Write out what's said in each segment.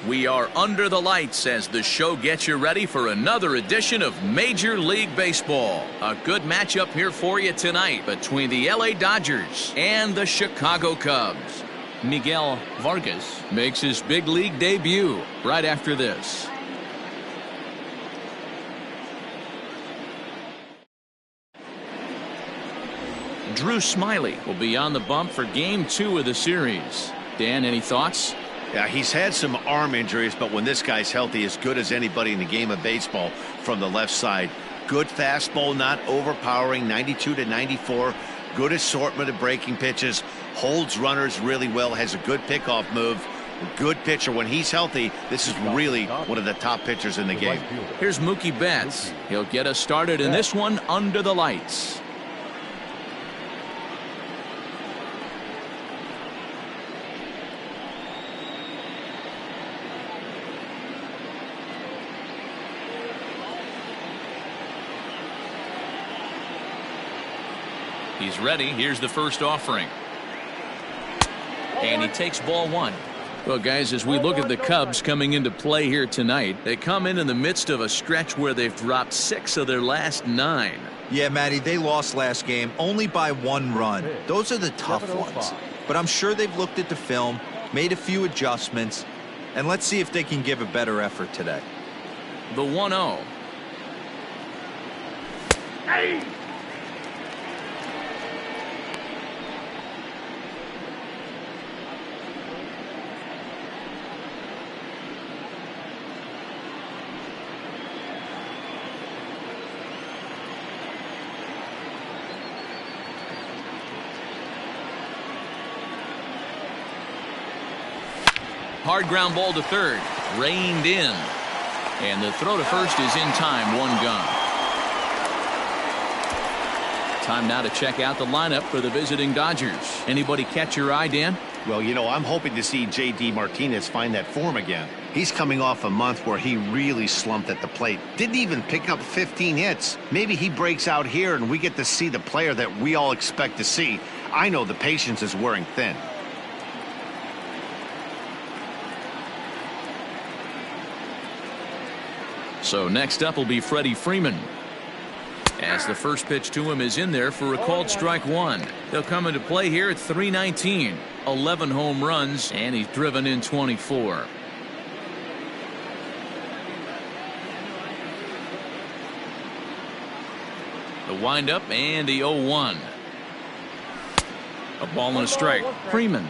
We are under the lights as the show gets you ready for another edition of Major League Baseball. A good matchup here for you tonight between the LA Dodgers and the Chicago Cubs. Miguel Vargas makes his big league debut right after this. Drew Smyly will be on the bump for Game 2 of the series. Dan, any thoughts? Yeah, he's had some arm injuries, but when this guy's healthy, as good as anybody in the game of baseball from the left side. Good fastball, not overpowering, 92 to 94. Good assortment of breaking pitches. Holds runners really well, has a good pickoff move. A good pitcher. When he's healthy, this is really one of the top pitchers in the game. Here's Mookie Betts. He'll get us started in this one under the lights. He's ready. Here's the first offering. And he takes ball one. Well, guys, as we look at the Cubs coming into play here tonight, they come in the midst of a stretch where they've dropped 6 of their last 9. Yeah, Matty, they lost last game only by 1 run. Those are the tough ones. But I'm sure they've looked at the film, made a few adjustments, and let's see if they can give a better effort today. The 1-0. Hey! Hard ground ball to third. Reined in. And the throw to first is in time. 1 gone. Time now to check out the lineup for the visiting Dodgers. Anybody catch your eye, Dan? Well, you know, I'm hoping to see J.D. Martinez find that form again. He's coming off a month where he really slumped at the plate. Didn't even pick up 15 hits. Maybe he breaks out here and we get to see the player that we all expect to see. I know the patience is wearing thin. So next up will be Freddie Freeman. As the first pitch to him is in there for a called strike 1. He'll come into play here at 319. 11 home runs, and he's driven in 24. The windup and the 0-1. A ball and a strike. Freeman,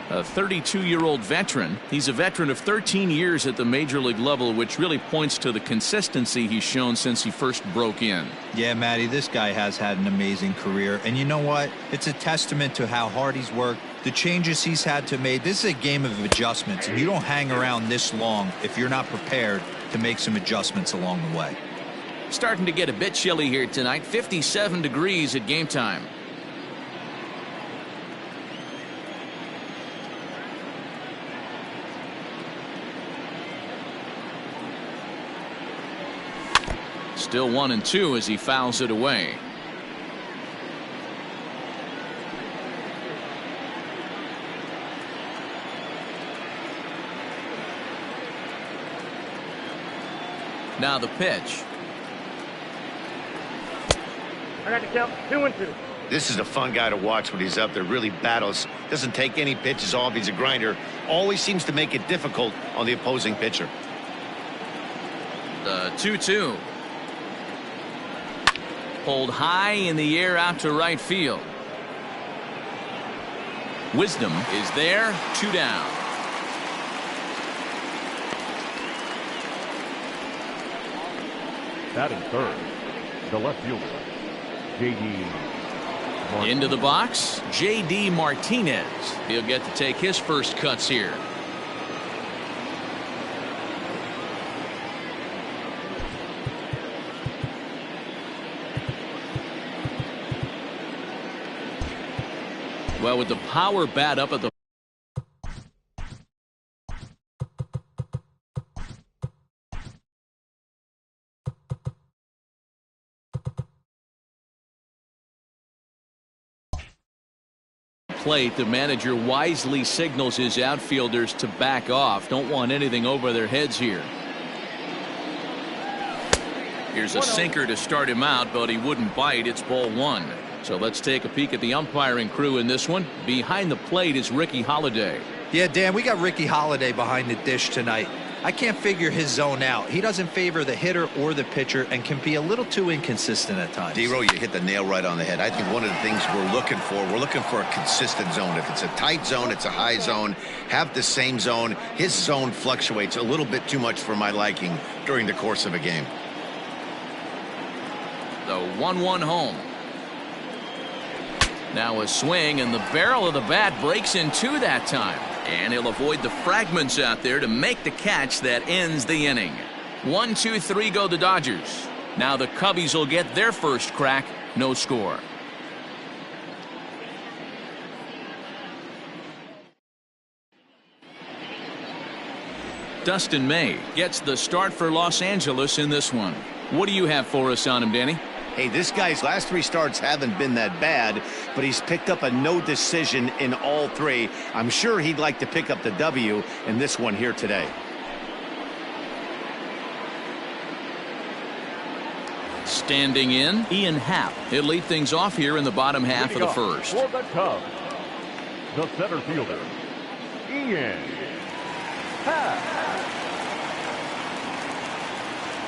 a 32-year-old veteran. He's a veteran of 13 years at the major league level, which really points to the consistency he's shown since he first broke in. Yeah, Matty, this guy has had an amazing career. And you know what? It's a testament to how hard he's worked, the changes he's had to make. This is a game of adjustments, and you don't hang around this long if you're not prepared to make some adjustments along the way. Starting to get a bit chilly here tonight. 57 degrees at game time. Still 1-2 as he fouls it away. Now the pitch. I got to count 2-2. This is a fun guy to watch when he's up there. Really battles. Doesn't take any pitches off. He's a grinder. Always seems to make it difficult on the opposing pitcher. The 2-2. Pulled high in the air out to right field. Wisdom is there. 2 down. Batting third, the left fielder, J.D. Into the box, J.D. Martinez. He'll get to take his first cuts here. Well, with the power bat up at the plate, the manager wisely signals his outfielders to back off. Don't want anything over their heads here. Here's a sinker to start him out, but he wouldn't bite. It's ball one. So let's take a peek at the umpiring crew in this one. Behind the plate is Ricky Holiday. Yeah, Dan, we got Ricky Holiday behind the dish tonight. I can't figure his zone out. He doesn't favor the hitter or the pitcher and can be a little too inconsistent at times. D-Row, you hit the nail right on the head. I think one of the things we're looking for a consistent zone. If it's a tight zone, it's a high zone. Have the same zone. His zone fluctuates a little bit too much for my liking during the course of a game. The 1-1 home. Now a swing, and the barrel of the bat breaks in two that time. And he'll avoid the fragments out there to make the catch that ends the inning. 1, 2, 3 go the Dodgers. Now the Cubbies will get their first crack. No score. Dustin May gets the start for Los Angeles in this one. What do you have for us on him, Danny? Hey, this guy's last 3 starts haven't been that bad, but he's picked up a no decision in all 3. I'm sure he'd like to pick up the W in this one here today. Standing in, Ian Happ. He'll lead things off here in the bottom half of the first. For the Cubs, the center fielder, Ian Happ.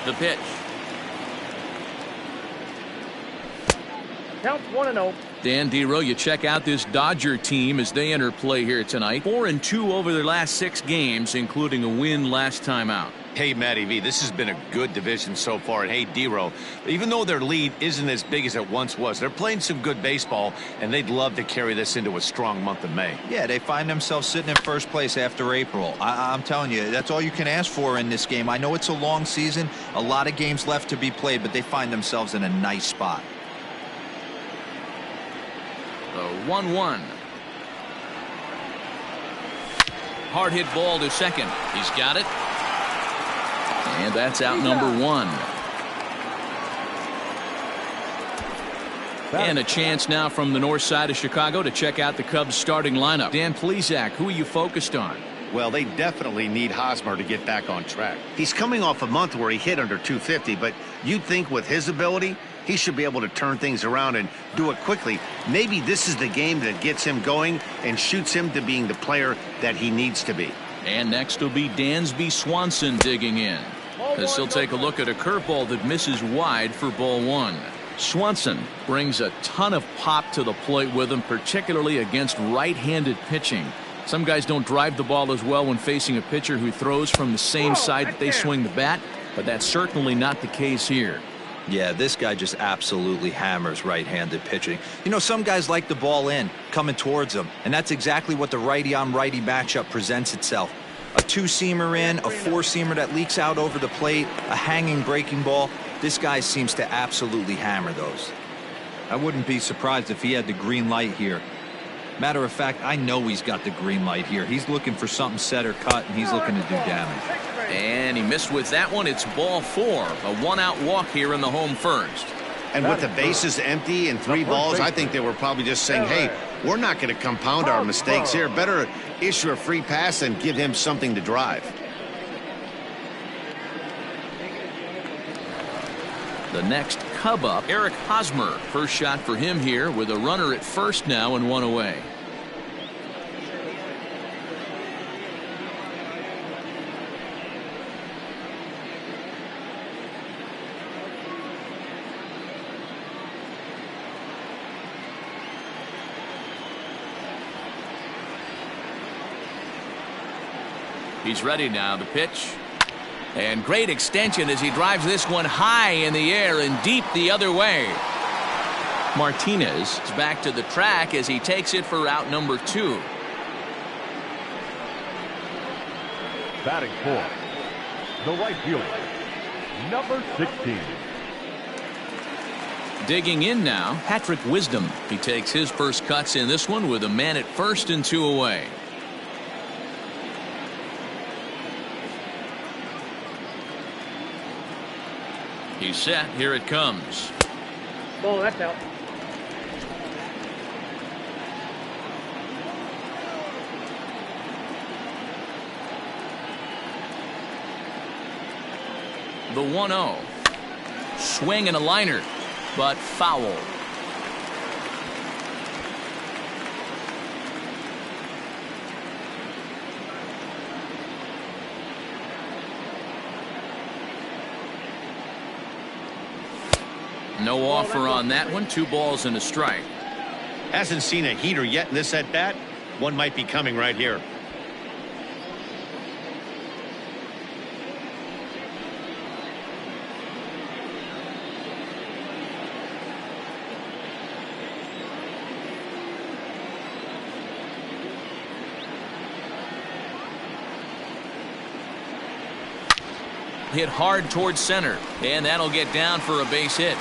The pitch. Counts 1-0. Dan D-Row, you check out this Dodger team as they enter play here tonight. 4-2 over their last 6 games, including a win last time out. Hey, Matty V, this has been a good division so far. And hey, D-Row, even though their lead isn't as big as it once was, they're playing some good baseball, and they'd love to carry this into a strong month of May. Yeah, they find themselves sitting in first place after April. I'm telling you, that's all you can ask for in this game. I know it's a long season, a lot of games left to be played, but they find themselves in a nice spot. The 1-1. Hard hit ball to second. He's got it. And that's out number 1. And a chance now from the north side of Chicago to check out the Cubs starting lineup. Dan Plesac, who are you focused on? Well, they definitely need Hosmer to get back on track. He's coming off a month where he hit under 250, but you'd think with his ability, he should be able to turn things around and do it quickly. Maybe this is the game that gets him going and shoots him to being the player that he needs to be. And next will be Dansby Swanson digging in, as he'll take a look at a curveball that misses wide for ball 1. Swanson brings a ton of pop to the plate with him, particularly against right-handed pitching. Some guys don't drive the ball as well when facing a pitcher who throws from the same side that they swing the bat, but that's certainly not the case here. Yeah, this guy just absolutely hammers right-handed pitching. You know, some guys like the ball in, coming towards them, and that's exactly what the righty-on-righty matchup presents itself. A 2-seamer in, a 4-seamer that leaks out over the plate, a hanging breaking ball. This guy seems to absolutely hammer those. I wouldn't be surprised if he had the green light here. Matter of fact, I know he's got the green light here. He's looking for something set or cut, and he's looking to do damage. And he missed with that one. It's ball 4. A 1-out walk here in the home first. And with the bases empty and 3 balls, I think they were probably just saying, hey, we're not going to compound our mistakes here. Better issue a free pass and give him something to drive. The next Cub up, Eric Hosmer. First shot for him here with a runner at first now and 1 away. He's ready now. The pitch. And great extension as he drives this one high in the air and deep the other way. Martinez is back to the track as he takes it for out number 2. Batting for the right fielder, number 16. Digging in now, Patrick Wisdom. He takes his first cuts in this one with a man at first and 2 away. He's set. Here it comes. Ball, that's out. The 1-0. Swing and a liner, but foul. No offer on that one. 2 balls and a strike. Hasn't seen a heater yet in this at bat. One might be coming right here. Hit hard towards center, and that'll get down for a base hit.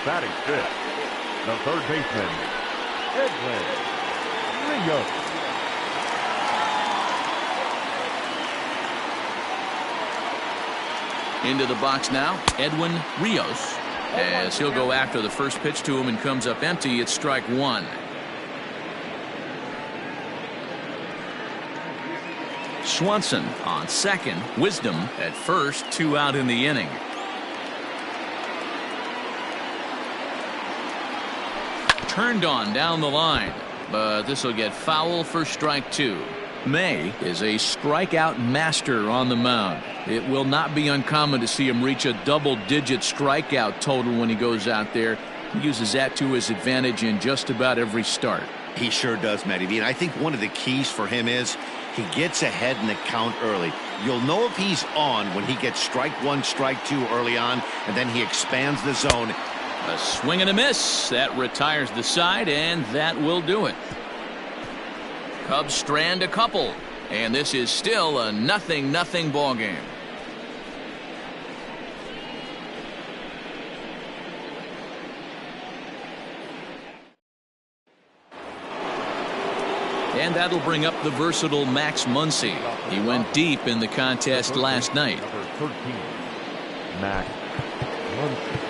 Batting fifth, the third baseman, Edwin Rios. Into the box now, Edwin Rios. As he'll go after the first pitch to him and comes up empty, it's strike 1. Swanson on second. Wisdom at first. 2 out in the inning. Turned on down the line, but this will get foul for strike 2. May is a strikeout master on the mound. It will not be uncommon to see him reach a double-digit strikeout total when he goes out there. He uses that to his advantage in just about every start. He sure does, Matty V. And I think one of the keys for him is he gets ahead in the count early. You'll know if he's on when he gets strike 1, strike 2 early on, and then he expands the zone. A swing and a miss. That retires the side, and that will do it. Cubs strand a couple, and this is still a 0-0 ball game. And that'll bring up the versatile Max Muncy. He went deep in the contest last night. Number 13, Max Muncy.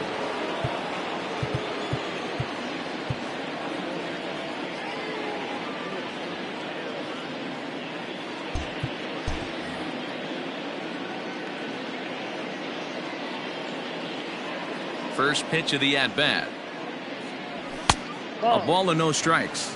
First pitch of the at-bat. A ball and no strikes.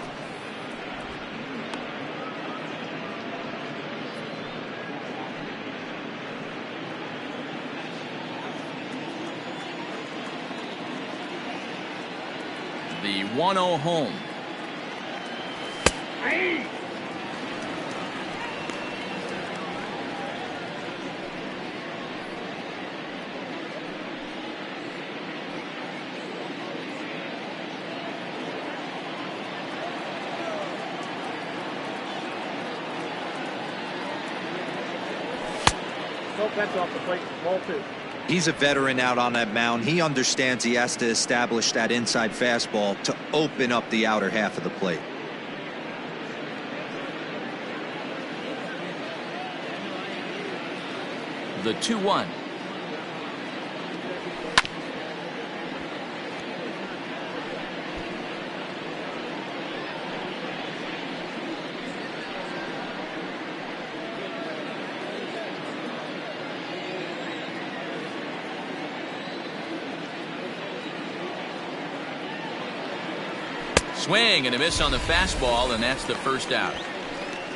The 1-0 home. That's off the plate. Ball 2. He's a veteran out on that mound. He understands he has to establish that inside fastball to open up the outer half of the plate. The 2-1. Swing and a miss on the fastball, and that's the first out.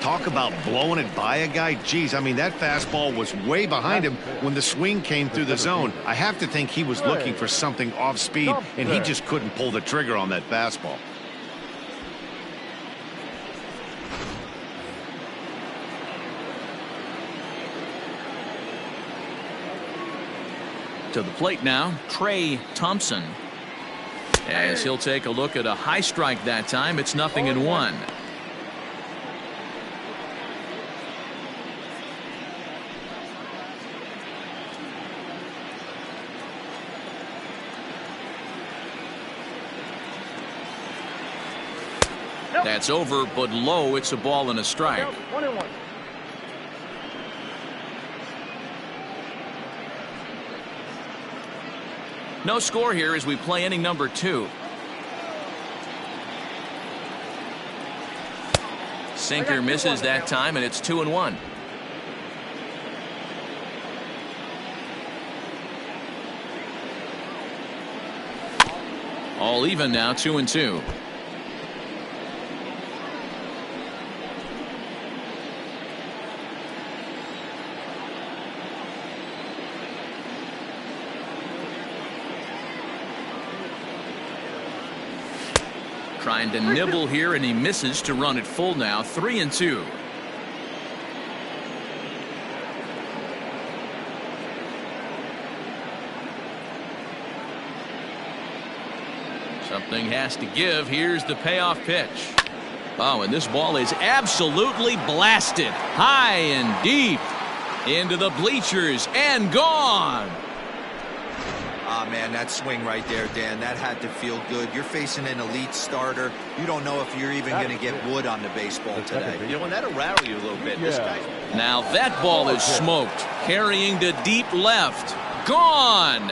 Talk about blowing it by a guy. Geez, I mean, that fastball was way behind him when the swing came through the zone. I have to think he was looking for something off speed, and he just couldn't pull the trigger on that fastball. To the plate now, Trey Thompson. As he'll take a look at a high strike that time. It's 0-1. That's over, but low. It's a ball and a strike. 1-1. No score here as we play inning number 2. Sinker misses that time, and it's 2-1. All even now, 2-2. Trying to nibble here, and he misses to run it full now, 3-2. Something has to give. Here's the payoff pitch. Oh, and this ball is absolutely blasted high and deep into the bleachers and gone. Ah, man, that swing right there, Dan, that had to feel good. You're facing an elite starter. You don't know if you're even going to get wood on the baseball today. You know, and that'll rattle you a little bit. This guy's... Now that ball is smoked, carrying to deep left. Gone.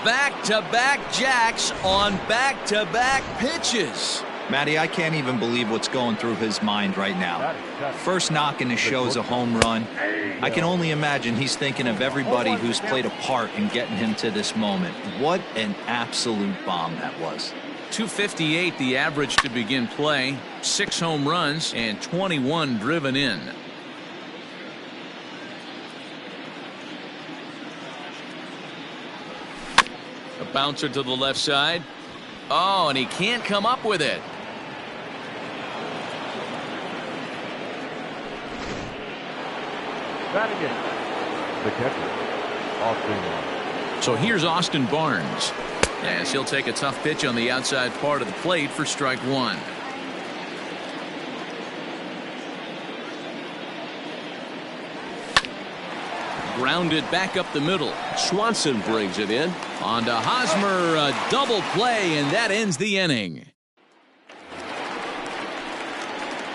Back-to-back jacks on back-to-back pitches. Matty, I can't even believe what's going through his mind right now. First knock in the show's a home run. I can only imagine he's thinking of everybody who's played a part in getting him to this moment. What an absolute bomb that was. 258 the average to begin play. 6 home runs and 21 driven in. A bouncer to the left side. Oh, and he can't come up with it. Batting in, the catcher, Austin. So here's Austin Barnes, as he'll take a tough pitch on the outside part of the plate for strike one. Grounded back up the middle. Swanson brings it in. On to Hosmer, a double play, and that ends the inning.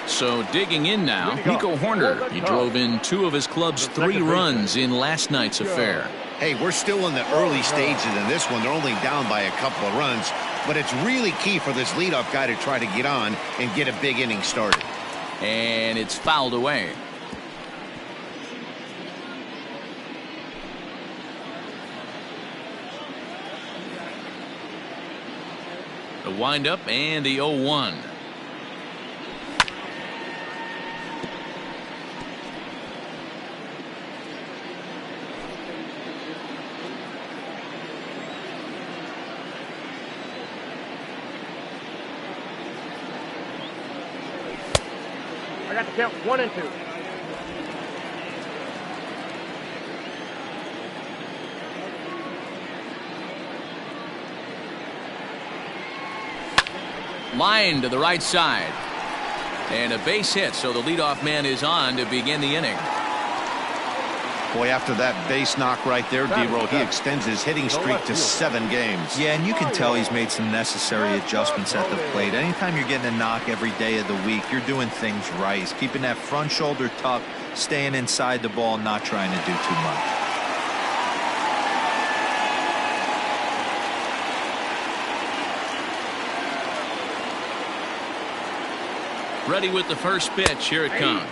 So digging in now, Nico Horner. He drove in 2 of his club's 3 runs in last night's affair. Hey, we're still in the early stages in this one. They're only down by a couple of runs, but it's really key for this leadoff guy to try to get on and get a big inning started. And it's fouled away. The windup and the 0-1. I got to count 1 and 2. Line to the right side. And a base hit, so the leadoff man is on to begin the inning. Boy, after that base knock right there, D-Roll, he extends his hitting streak to 7 games. Yeah, and you can tell he's made some necessary adjustments at the plate. Anytime you're getting a knock every day of the week, you're doing things right. He's keeping that front shoulder tucked, staying inside the ball, not trying to do too much. Ready with the first pitch. Here it comes.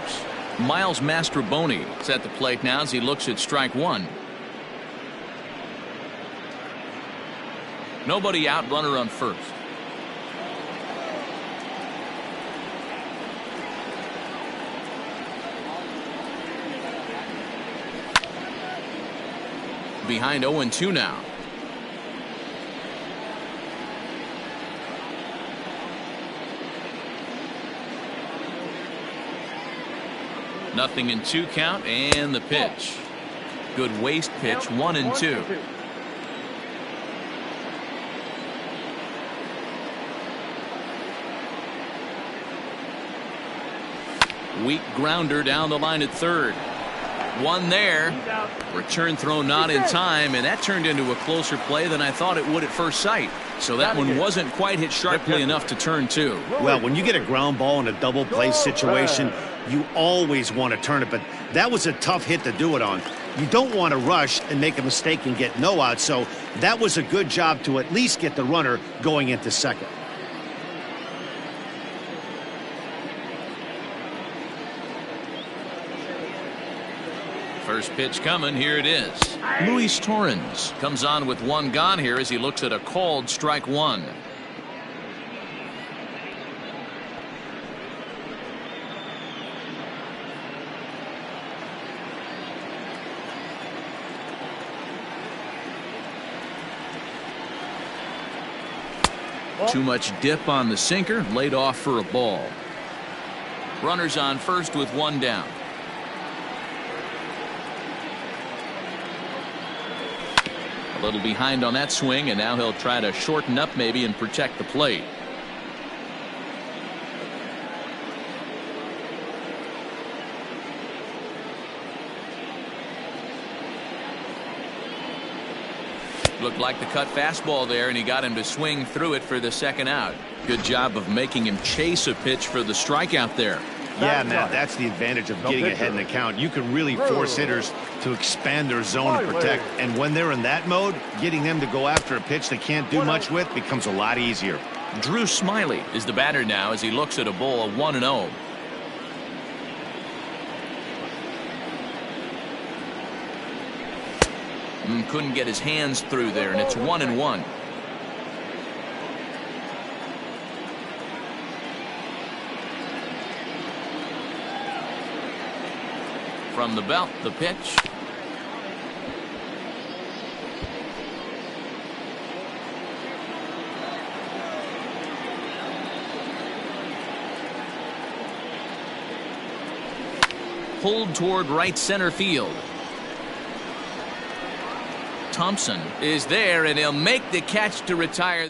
Miles Mastrobuoni is at the plate now as he looks at strike one. Nobody out, runner on first. Behind 0-2 now. Nothing in 2 count, and the pitch. Good waste pitch, 1-2. Weak grounder down the line at third. One there. Return throw not in time, and that turned into a closer play than I thought it would at first sight. So that one wasn't quite hit sharply enough to turn 2. Well, when you get a ground ball in a double play situation, you always want to turn it, but that was a tough hit to do it on. You don't want to rush and make a mistake and get no out, so that was a good job to at least get the runner going into second. First pitch coming. Here it is. Luis Torrens comes on with one gone here as he looks at a called strike one. Too much dip on the sinker, laid off for a ball. Runners on first with one down. A little behind on that swing, and now he'll try to shorten up maybe and protect the plate. Looked like the cut fastball there, and he got him to swing through it for the second out. Good job of making him chase a pitch for the strikeout there. Yeah, Matt, that's the advantage of getting ahead in the count. You can really force hitters to expand their zone and protect. And when they're in that mode, getting them to go after a pitch they can't do much with becomes a lot easier. Drew Smyly is the batter now as he looks at a ball of 1-0. Couldn't get his hands through there, and it's 1-1. From the belt, the pitch. Pulled toward right center field. Thompson is there, and he'll make the catch to retire.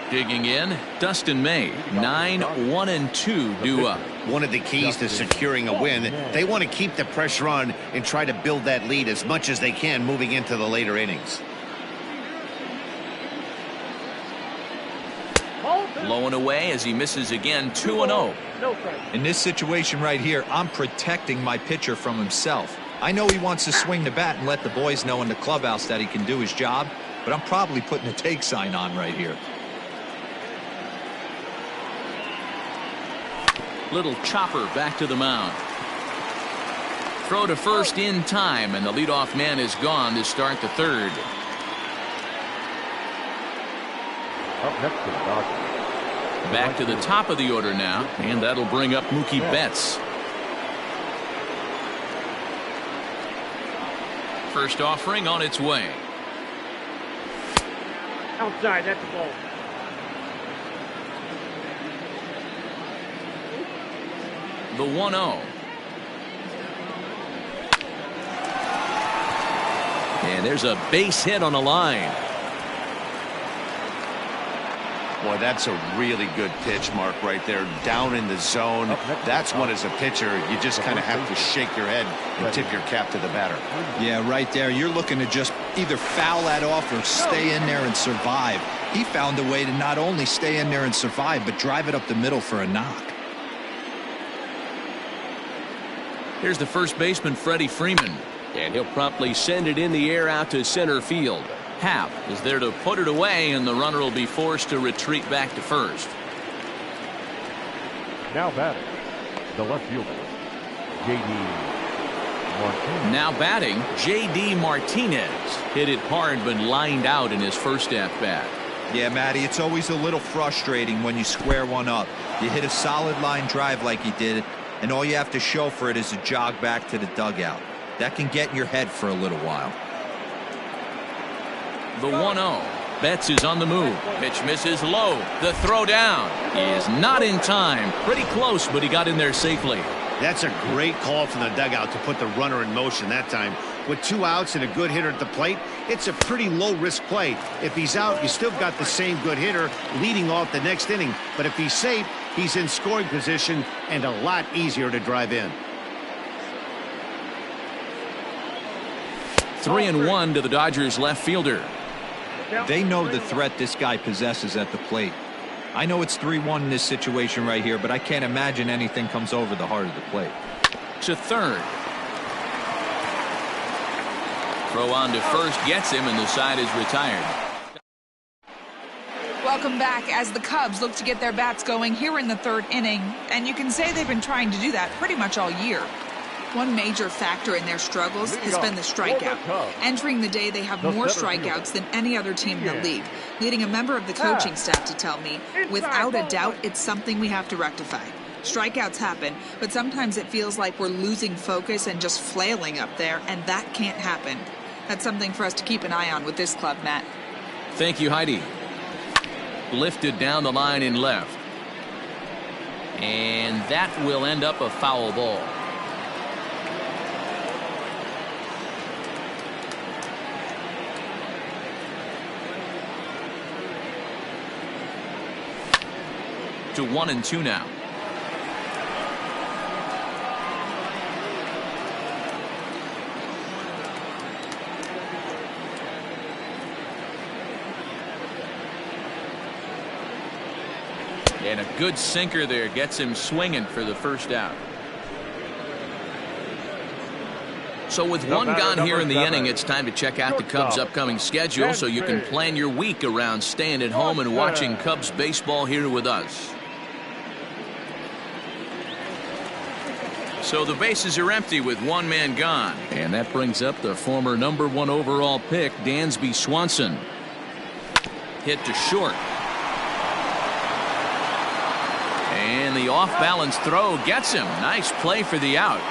Digging in, Dustin May. 9-1-2 due up. One of the keys to securing a win, they want to keep the pressure on and try to build that lead as much as they can moving into the later innings. Low and away as he misses again. 2-0. In this situation right here, I'm protecting my pitcher from himself. I know he wants to swing the bat and let the boys know in the clubhouse that he can do his job, but I'm probably putting a take sign on right here. Little chopper back to the mound. Throw to first in time, and the leadoff man is gone to start the third. Up next to the Dodgers. Back to the top of the order now, and that'll bring up Mookie Betts. First offering on its way. Outside, that's the ball. The 1-0. And there's a base hit on the line. Boy, that's a really good pitch, Mark, right there. Down in the zone. That's when, as a pitcher, you just kind of have to shake your head and tip your cap to the batter. Yeah, right there. You're looking to just either foul that off or stay in there and survive. He found a way to not only stay in there and survive, but drive it up the middle for a knock. Here's the first baseman, Freddie Freeman. And he'll promptly send it in the air out to center field. Happ is there to put it away, and the runner will be forced to retreat back to first. Now batting, the left fielder, J.D. Martinez. Now batting, J.D. Martinez. Hit it hard but lined out in his first at-bat. Yeah, Matty, it's always a little frustrating when you square one up. You hit a solid line drive like he did, and all you have to show for it is a jog back to the dugout. That can get in your head for a little while. The 1-0. Betts is on the move. Pitch misses low. The throw down is not in time. Pretty close, but he got in there safely. That's a great call from the dugout to put the runner in motion that time. With 2 outs and a good hitter at the plate, it's a pretty low-risk play. If he's out, you still got the same good hitter leading off the next inning. But if he's safe, he's in scoring position and a lot easier to drive in. 3-1 to the Dodgers left fielder. They know the threat this guy possesses at the plate. I know it's 3-1 in this situation right here, but I can't imagine anything comes over the heart of the plate. To third. Throw on to first gets him, and the side is retired. Welcome back as the Cubs look to get their bats going here in the third inning. And you can say they've been trying to do that pretty much all year. One major factor in their struggles has been the strikeout. Entering the day, they have more strikeouts than any other team in the league, leading a member of the coaching staff to tell me, without a doubt, it's something we have to rectify. Strikeouts happen, but sometimes it feels like we're losing focus and just flailing up there, and that can't happen. That's something for us to keep an eye on with this club, Matt. Thank you, Heidi. Lifted down the line in left. And that will end up a foul ball. To 1-2 now. And a good sinker there gets him swinging for the first out. So with one gone here in the inning, it's time to check out the Cubs' upcoming schedule so you can plan your week around staying at home and watching Cubs baseball here with us. So the bases are empty with one man gone. And that brings up the former #1 overall pick, Dansby Swanson. Hit to short. And the off-balance throw gets him. Nice play for the out.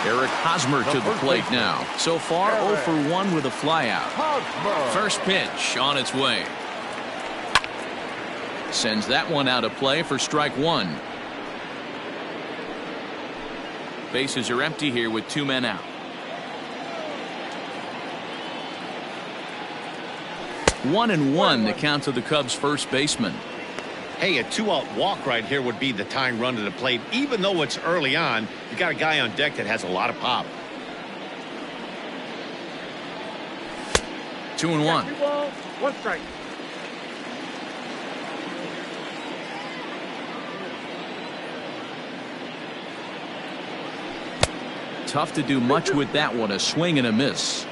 Eric Hosmer to the plate now. So far, 0 for 1 with a flyout. First pitch on its way. Sends that one out of play for strike one. Bases are empty here with 2 men out. 1-1 the count to the Cubs first baseman. Hey, a 2-out walk right here would be the tying run to the plate. Even though it's early on, you got a guy on deck that has a lot of pop. 2-1. 2 balls, 1 strike. Tough to do much with that one. A swing and a miss.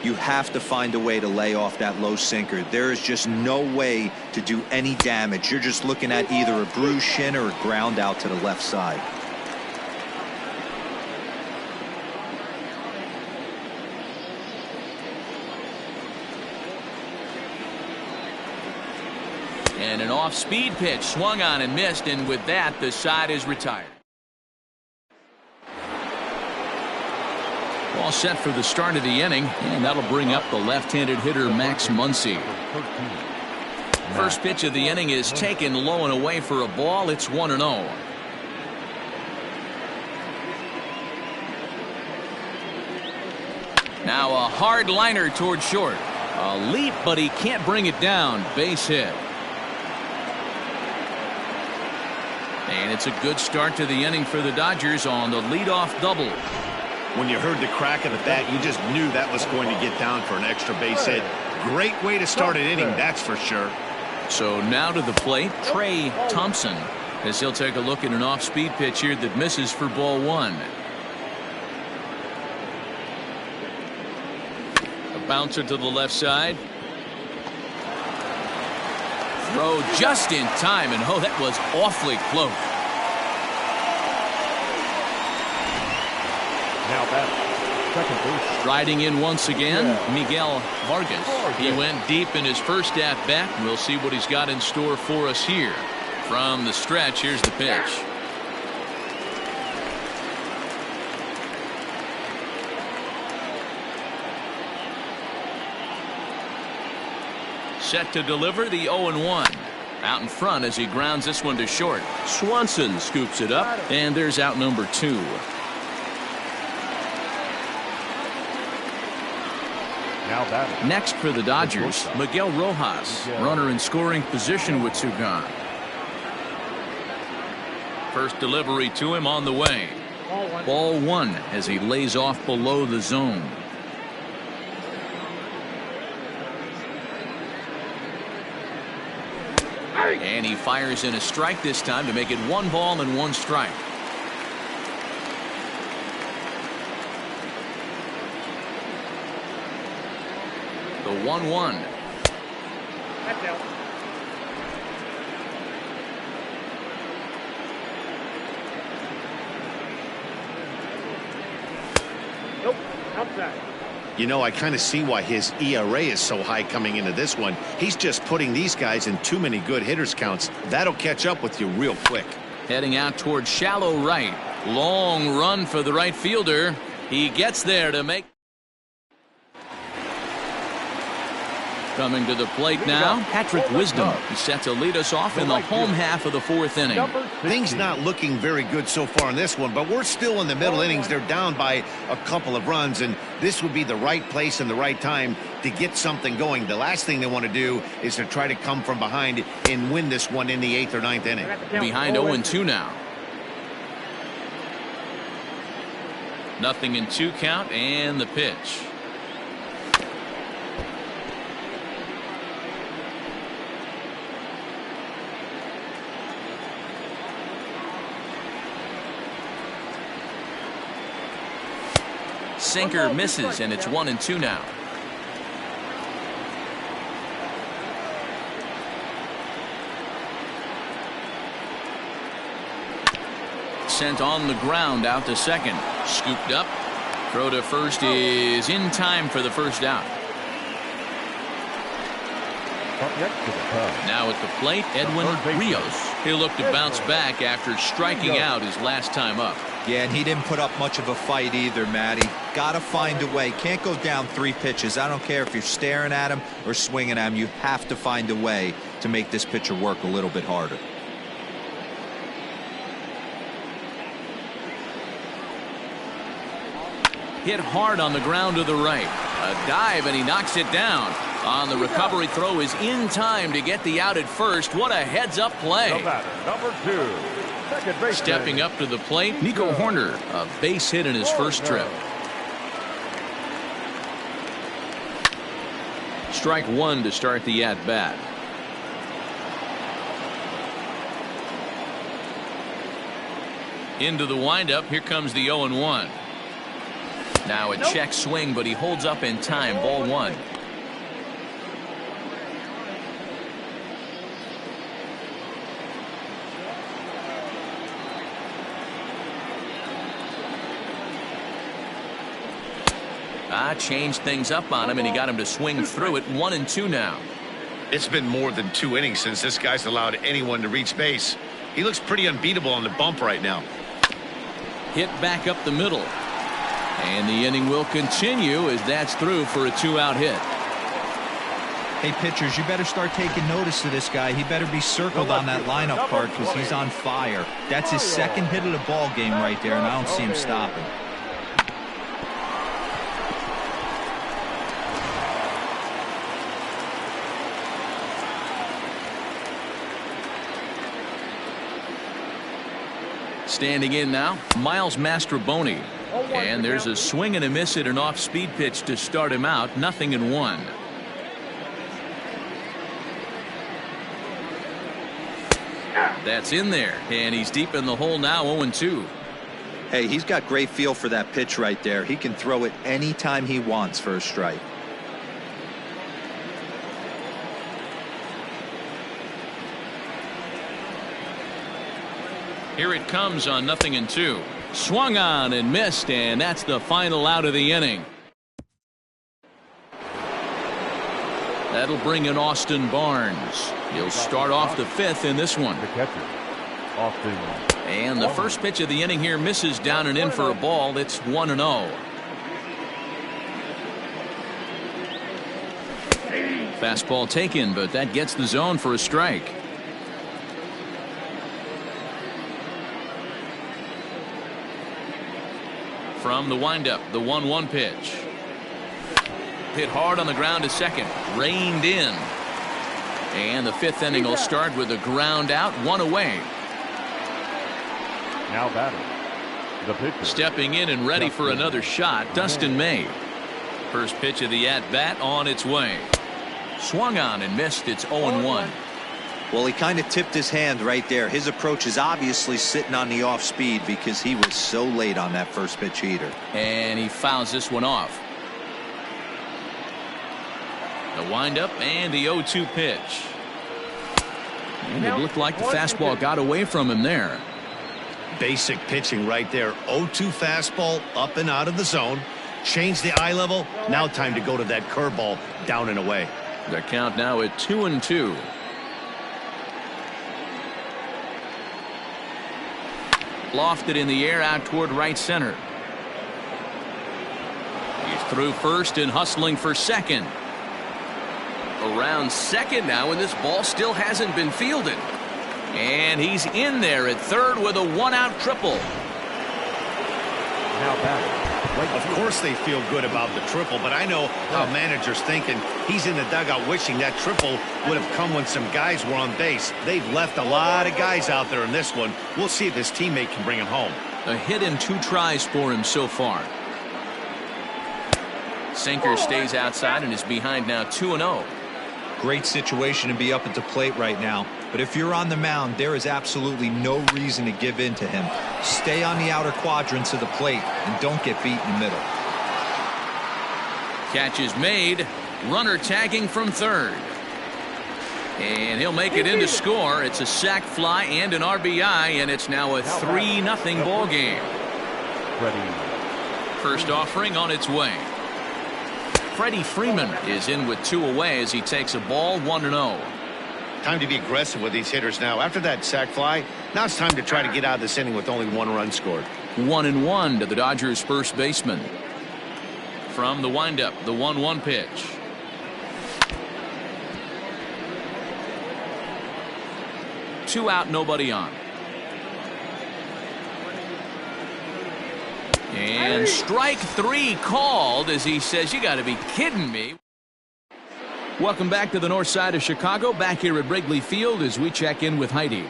You have to find a way to lay off that low sinker. There is just no way to do any damage. You're just looking at either a bruised shin or a ground out to the left side. And an off-speed pitch swung on and missed, and with that, the side is retired. All set for the start of the inning, and that'll bring up the left-handed hitter Max Muncy. First pitch of the inning is taken low and away for a ball. It's 1-0. Now a hard liner toward short. A leap, but he can't bring it down. Base hit. And it's a good start to the inning for the Dodgers on the leadoff double. When you heard the crack of the bat, you just knew that was going to get down for an extra base hit. Great way to start an inning, that's for sure. So now to the plate, Trey Thompson, as he'll take a look at an off-speed pitch here that misses for ball one. A bouncer to the left side. Throw just in time, and oh, that was awfully close. Now back, second base. Riding in once again, Miguel Vargas. He went deep in his first at-bat. We'll see what he's got in store for us here. From the stretch, here's the pitch. Set to deliver the 0-1. Out in front as he grounds this one to short. Swanson scoops it up, and there's out number 2. Next for the Dodgers, Miguel Rojas, runner in scoring position with 2 gone. First delivery to him on the way. Ball 1 as he lays off below the zone. And he fires in a strike this time to make it 1 ball and 1 strike. The 1-1. That's out. Upside. You know, I kind of see why his ERA is so high coming into this one. He's just putting these guys in too many good hitters counts. That'll catch up with you real quick. Heading out towards shallow right. Long run for the right fielder. He gets there to make. Coming to the plate now, Patrick Wisdom. He's set to lead us off in the home half of the fourth inning. Things not looking very good so far in this one, but we're still in the middle innings. They're down by a couple of runs, and this would be the right place and the right time to get something going. The last thing they want to do is to try to come from behind and win this one in the 8th or 9th inning. Behind 0-2 now. Nothing in 2 count, and the pitch. Sinker misses, and it's 1-2 now. Sent on the ground out to second. Scooped up. Throw to first is in time for the first out. Now at the plate, Edwin Rios. He'll look to bounce back after striking out his last time up. Yeah, and he didn't put up much of a fight either, Matty. Got to find a way. Can't go down 3 pitches. I don't care if you're staring at him or swinging at him. You have to find a way to make this pitcher work a little bit harder. Hit hard on the ground to the right. A dive, and he knocks it down. On the recovery throw is in time to get the out at first. What a heads-up play. Number 2. Stepping up to the plate, Nico Horner, a base hit in his first trip. Strike 1 to start the at-bat. Into the windup, here comes the 0-1. Now a check swing, but he holds up in time. Ball 1. Changed things up on him, and he got him to swing through it. 1-2 now. It's been more than 2 innings since this guy's allowed anyone to reach base. He looks pretty unbeatable on the bump right now. Hit back up the middle. And the inning will continue as that's through for a 2-out hit. Hey, pitchers, you better start taking notice of this guy. He better be circled on that lineup card because he's on fire. That's his 2nd hit of the ball game right there, and I don't see him stopping. Standing in now, Miles Mastrobuoni. And there's a swing and a miss at an off-speed pitch to start him out. 0-1. That's in there, and he's deep in the hole now. 0-2. Hey, he's got great feel for that pitch right there. He can throw it anytime he wants for a strike. Here it comes on 0-2. Swung on and missed, and that's the final out of the inning. That'll bring in Austin Barnes. He'll start off the 5th in this one. The catcher, Austin. And the first pitch of the inning here misses down and in for a ball. It's 1-0. Fastball taken, but that gets the zone for a strike. From the windup, the 1-1 pitch. Hit hard on the ground to second. Reined in. And the 5th inning will start with a ground out, 1 away. Now batting, the pitcher. Stepping in and ready for another shot, Dustin May. First pitch of the at-bat on its way. Swung on and missed. It's 0-1. Well, he kind of tipped his hand right there. His approach is obviously sitting on the off speed because he was so late on that first pitch heater. And he fouls this one off. The windup and the 0-2 pitch. And it looked like the fastball got away from him there. Basic pitching right there. 0-2 fastball up and out of the zone. Change the eye level. Now time to go to that curveball down and away. The count now at 2-2. Lofted in the air out toward right center. He's through first and hustling for second. Around second now, and this ball still hasn't been fielded. And he's in there at third with a one-out triple. Now batting. Of course they feel good about the triple, but I know how managers thinking. He's in the dugout wishing that triple would have come when some guys were on base. They've left a lot of guys out there in this one. We'll see if his teammate can bring him home. A hit in 2 tries for him so far. Sinker stays outside and is behind now 2-0. Great situation to be up at the plate right now. But if you're on the mound, there is absolutely no reason to give in to him. Stay on the outer quadrants of the plate and don't get beat in the middle. Catch is made. Runner tagging from third. And he'll make it in to score. It's a sac fly and an RBI, and it's now a 3-0 ball game. First offering on its way. Freddie Freeman is in with 2 away as he takes a ball 1-0. Time to be aggressive with these hitters now. After that sac fly, now it's time to try to get out of this inning with only 1 run scored. 1-1 to the Dodgers first baseman. From the windup, the 1-1 pitch. Two out, nobody on. And strike 3 called as he says, "You got to be kidding me." Welcome back to the north side of Chicago, back here at Wrigley Field as we check in with Heidi.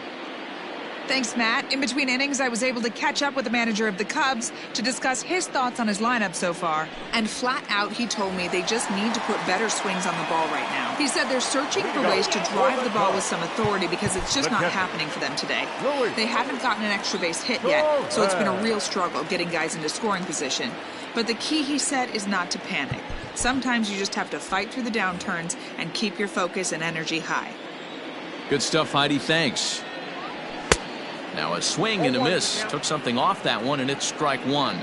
Thanks, Matt. In between innings, I was able to catch up with the manager of the Cubs to discuss his thoughts on his lineup so far. And flat out, he told me they just need to put better swings on the ball right now. He said they're searching for ways to drive the ball with some authority because it's just not happening for them today. They haven't gotten an extra base hit yet, so it's been a real struggle getting guys into scoring position. But the key, he said, is not to panic. Sometimes you just have to fight through the downturns and keep your focus and energy high. Good stuff, Heidi. Thanks. Now a swing and a miss. Took something off that one, and it's strike 1.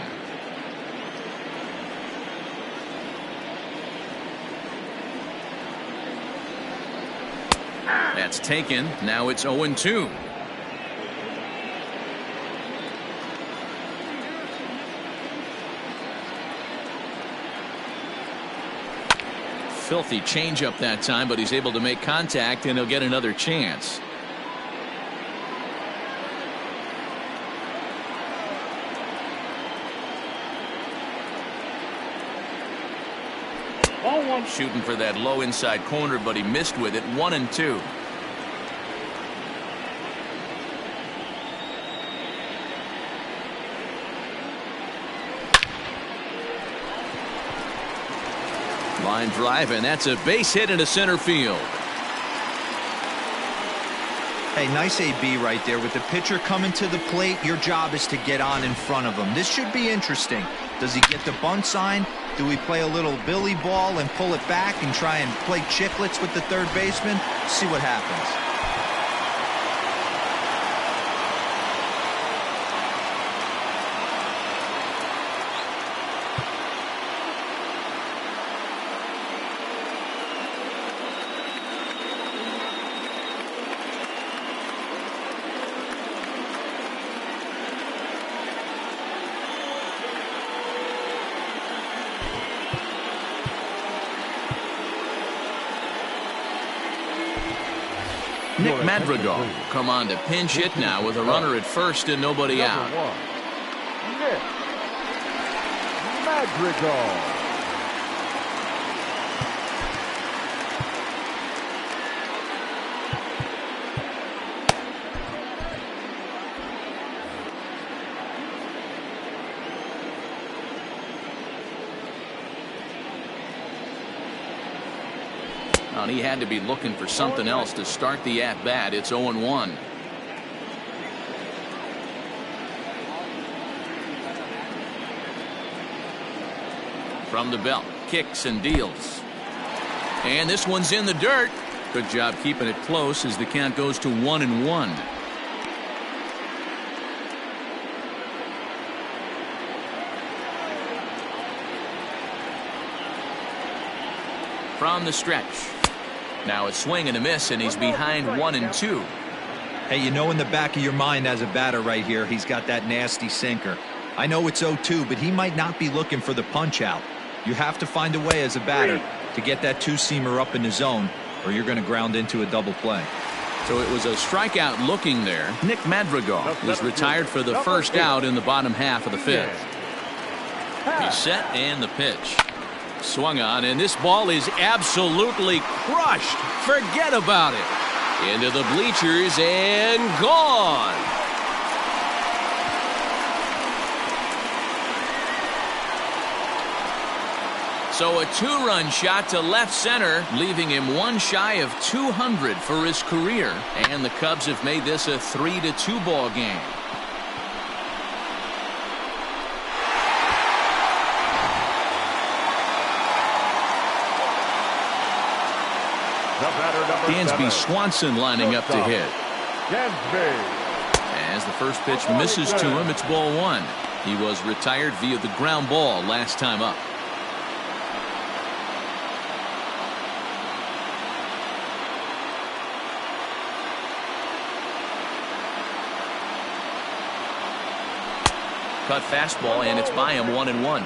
That's taken. Now it's 0-2. Filthy changeup that time, but he's able to make contact, and he'll get another chance. Shooting for that low inside corner, but he missed with it. 1-2. Line drive, and that's a base hit into center field. Hey, nice AB right there. With the pitcher coming to the plate, your job is to get on in front of him. This should be interesting. Does he get the bunt sign? Do we play a little billy ball and pull it back and try and play chicklets with the third baseman? See what happens. Nick Madrigal come on to pinch hit now with a runner at first and nobody out. Nick Madrigal. And he had to be looking for something else to start the at-bat. It's 0-1. From the belt, kicks and deals. And this one's in the dirt. Good job keeping it close as the count goes to 1-1. from the stretch. Now a swing and a miss, and he's behind 1-2. Hey, you know in the back of your mind as a batter right here, he's got that nasty sinker. I know it's 0-2, but he might not be looking for the punch out. You have to find a way as a batter to get that two-seamer up in the zone, or you're going to ground into a double play. So it was a strikeout looking there. Nick Madrigal was retired for the first out in the bottom half of the fifth. He's set and the pitch. Swung on, and this ball is absolutely crushed. Forget about it. Into the bleachers and gone. So a two-run shot to left center, leaving him one shy of 200 for his career. And the Cubs have made this a 3-2 ball game. Dansby Swanson lining up to hit. As the first pitch misses to him, it's ball one. He was retired via the ground ball last time up. Cut fastball, and it's by him 1-1.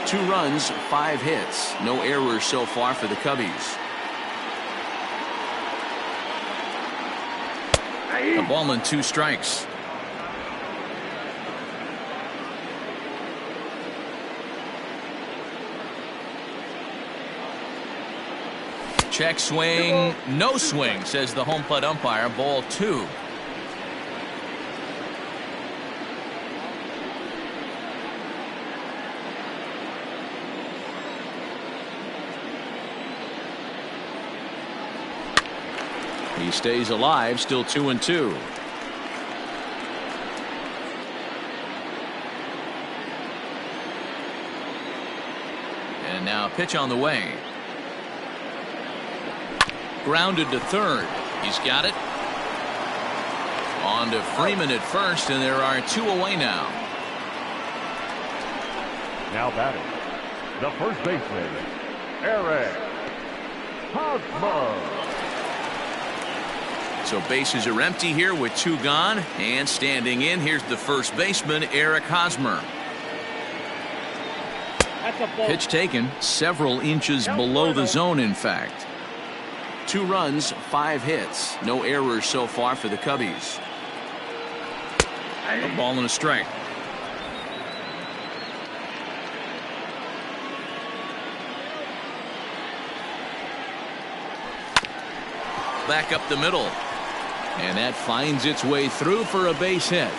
2 runs, 5 hits. No errors so far for the Cubbies. A ball and 2 strikes. Check swing, no swing, says the home plate umpire. Ball 2. He stays alive, still 2-2. And now a pitch on the way. Grounded to third. He's got it. On to Freeman at first, and there are 2 away now. Now batting, the first baseman, Eric Hosmer. So bases are empty here with 2 gone, and standing in, here's the first baseman, Eric Hosmer. Pitch taken several inches below the zone, in fact. 2 runs, 5 hits. No errors so far for the Cubbies. A ball and a strike. Back up the middle. And that finds its way through for a base hit.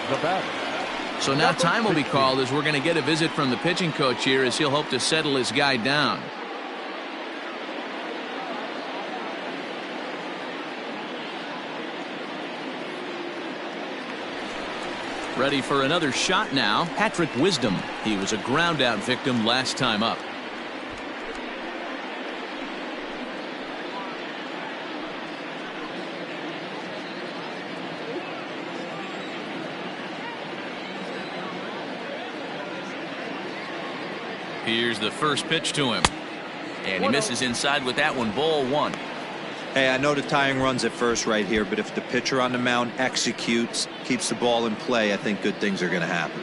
The batter. So now time will be called as we're going to get a visit from the pitching coach here as he'll hope to settle his guy down. Ready for another shot now, Patrick Wisdom. He was a ground out victim last time up. Here's the first pitch to him. And he misses inside with that one. Ball 1. Hey, I know the tying runs at first right here, but if the pitcher on the mound executes, keeps the ball in play, I think good things are going to happen.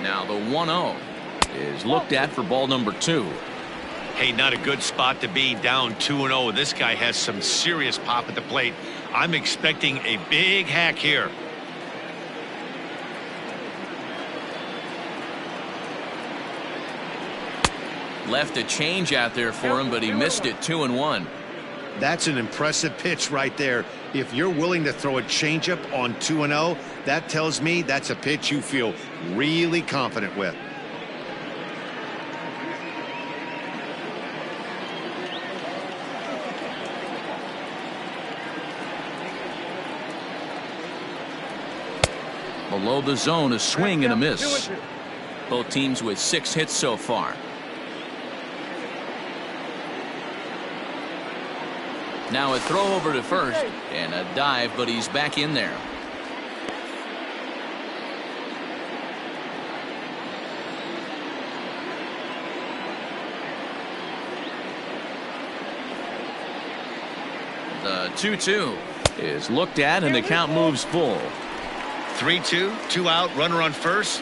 Now the 1-0 is looked at for ball number 2. Hey, not a good spot to be, down 2-0. This guy has some serious pop at the plate. I'm expecting a big hack here. Left a change out there for him, but he missed it. 2-1. That's an impressive pitch right there. If you're willing to throw a changeup on 2-0, that tells me that's a pitch you feel really confident with. Below the zone, a swing and a miss. Both teams with 6 hits so far. Now a throw over to first and a dive, but he's back in there. The 2-2 is looked at and the count moves full. 3-2, 2 out, runner on first.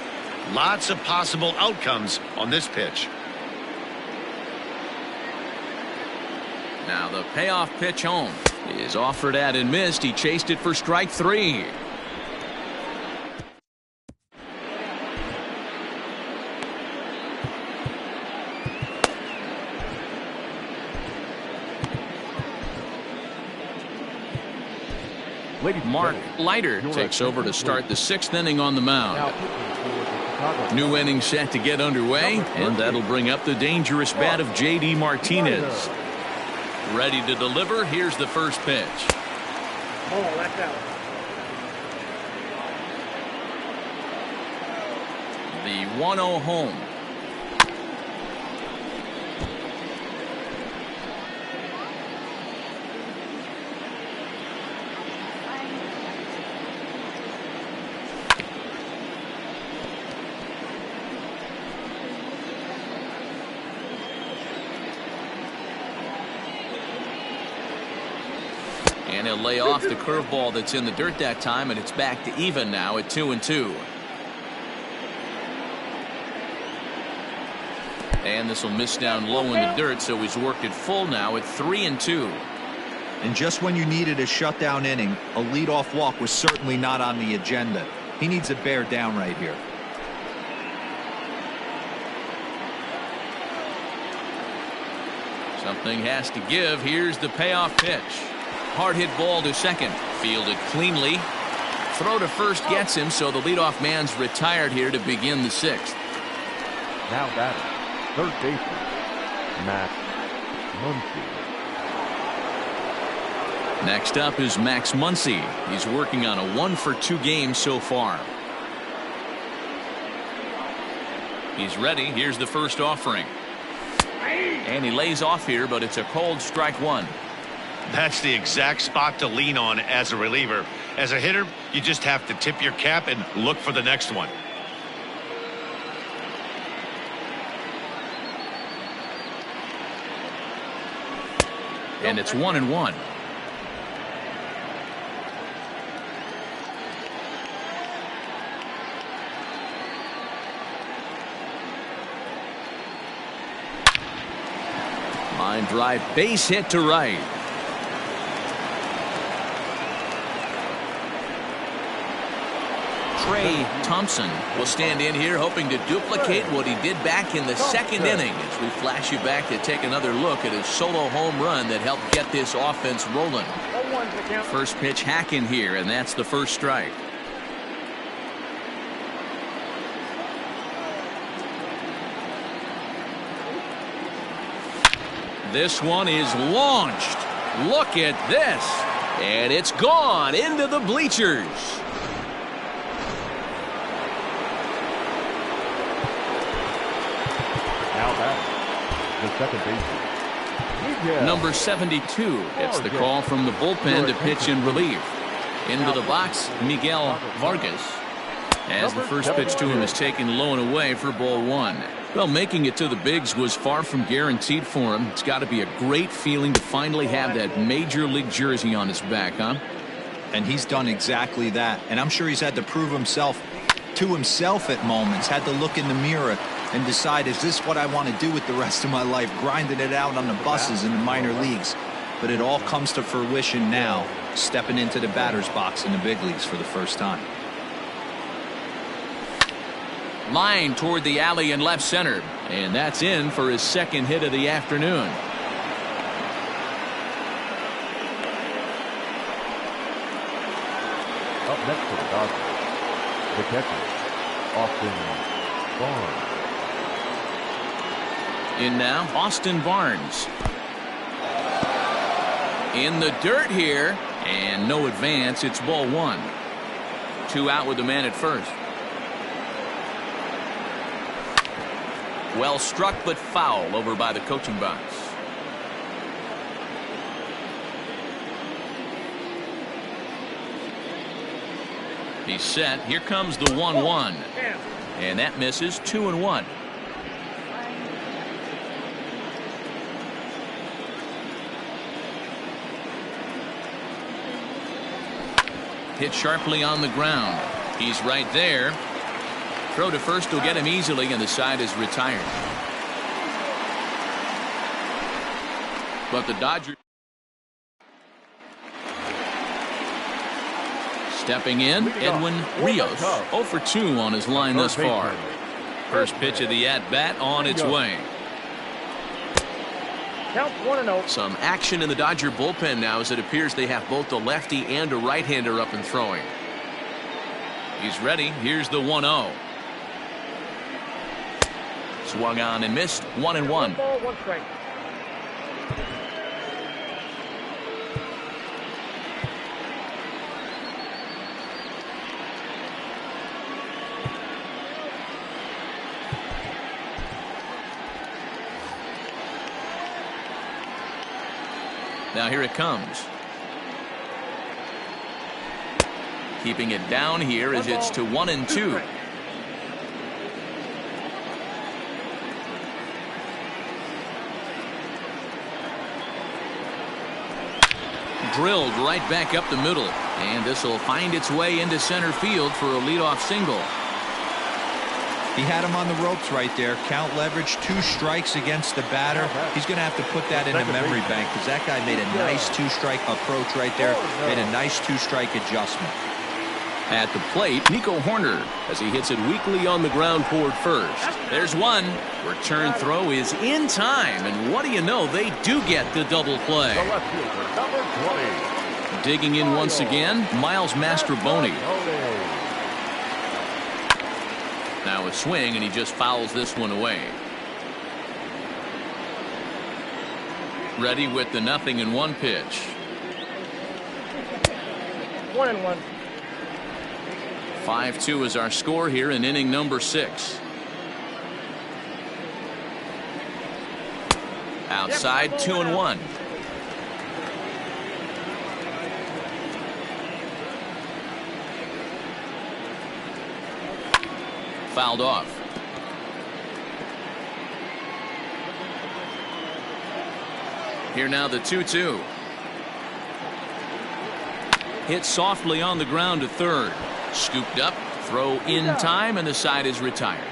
Lots of possible outcomes on this pitch. Now the payoff pitch home is offered at and missed. He chased it for strike 3. Mark Leiter takes over to start the 6th inning on the mound. New inning set to get underway, and that'll bring up the dangerous bat of J.D. Martinez. Ready to deliver. Here's the first pitch. Oh, that's out. The 1-0 home. And he'll lay off the curveball that's in the dirt that time, and it's back to even now at 2-2. And this will miss down low in the dirt, so he's worked it full now at 3-2. And just when you needed a shutdown inning, a leadoff walk was certainly not on the agenda. He needs to bear down right here. Something has to give. Here's the payoff pitch. Hard hit ball to second. Fielded cleanly. Throw to first gets him, so the leadoff man's retired here to begin the 6th. Now batting, third baseman, Max Muncy. Next up is Max Muncy. He's working on a 1-for-2 game so far. He's ready. Here's the first offering. And he lays off here, but it's a cold strike 1. That's the exact spot to lean on as a reliever. As a hitter, you just have to tip your cap and look for the next one. And it's 1-1. Line drive, base hit to right. Trey Thompson will stand in here hoping to duplicate what he did back in the 2nd inning as we flash you back to take another look at his solo home run that helped get this offense rolling. First pitch hack in here, and that's the first strike. This one is launched. Look at this. And it's gone into the bleachers. The second baseman, Number 72 gets the call from the bullpen to pitch in relief. Into the box, Miguel Vargas. As the first pitch to him is taken low and away for ball 1. Well, making it to the bigs was far from guaranteed for him. It's got to be a great feeling to finally have that major league jersey on his back, huh? And he's done exactly that. And I'm sure he's had to prove himself to himself at moments, had to look in the mirror and decide, is this what I want to do with the rest of my life, grinding it out on the buses in the minor leagues. But it all comes to fruition now, stepping into the batter's box in the big leagues for the first time. Line toward the alley in left center, and that's in for his 2nd hit of the afternoon. up next to the Dodgers, the catcher, Austin Barnes. In now, Austin Barnes. In the dirt here, and no advance. It's ball 1. 2 out with the man at first. Well struck, but foul over by the coaching box. He's set. Here comes the 1-1. And that misses. 2-1. Hit sharply on the ground. He's right there. Throw to first will get him easily, and the side is retired. But the Dodgers stepping in, Edwin Rios, 0 for 2 on his line thus far. First pitch of the at-bat on its way. Count 1-0. Some action in the Dodger bullpen now, as it appears they have both a lefty and a right-hander up and throwing. He's ready. Here's the 1-0. Swung on and missed. 1-1. 1 ball, 1 strike. Now here it comes. Keeping it down here as it's to 1-2. Drilled right back up the middle, and this will find its way into center field for a leadoff single. He had him on the ropes right there. Count leverage, 2 strikes against the batter. He's going to have to put that in the memory bank, because that guy made a nice 2-strike approach right there. Made a nice 2-strike adjustment. At the plate, Nico Horner, as he hits it weakly on the ground toward first. There's one. Return throw is in time, and what do you know, they do get the double play. Digging in once again, Miles Mastrobuoni. Now a swing, and he just fouls this one away. Ready with the 0-1 pitch. 1-1. 5-2 is our score here in inning number 6. Outside, 2-1. Fouled off. Here now the 2-2. Hit softly on the ground to third. Scooped up, throw in time, and the side is retired.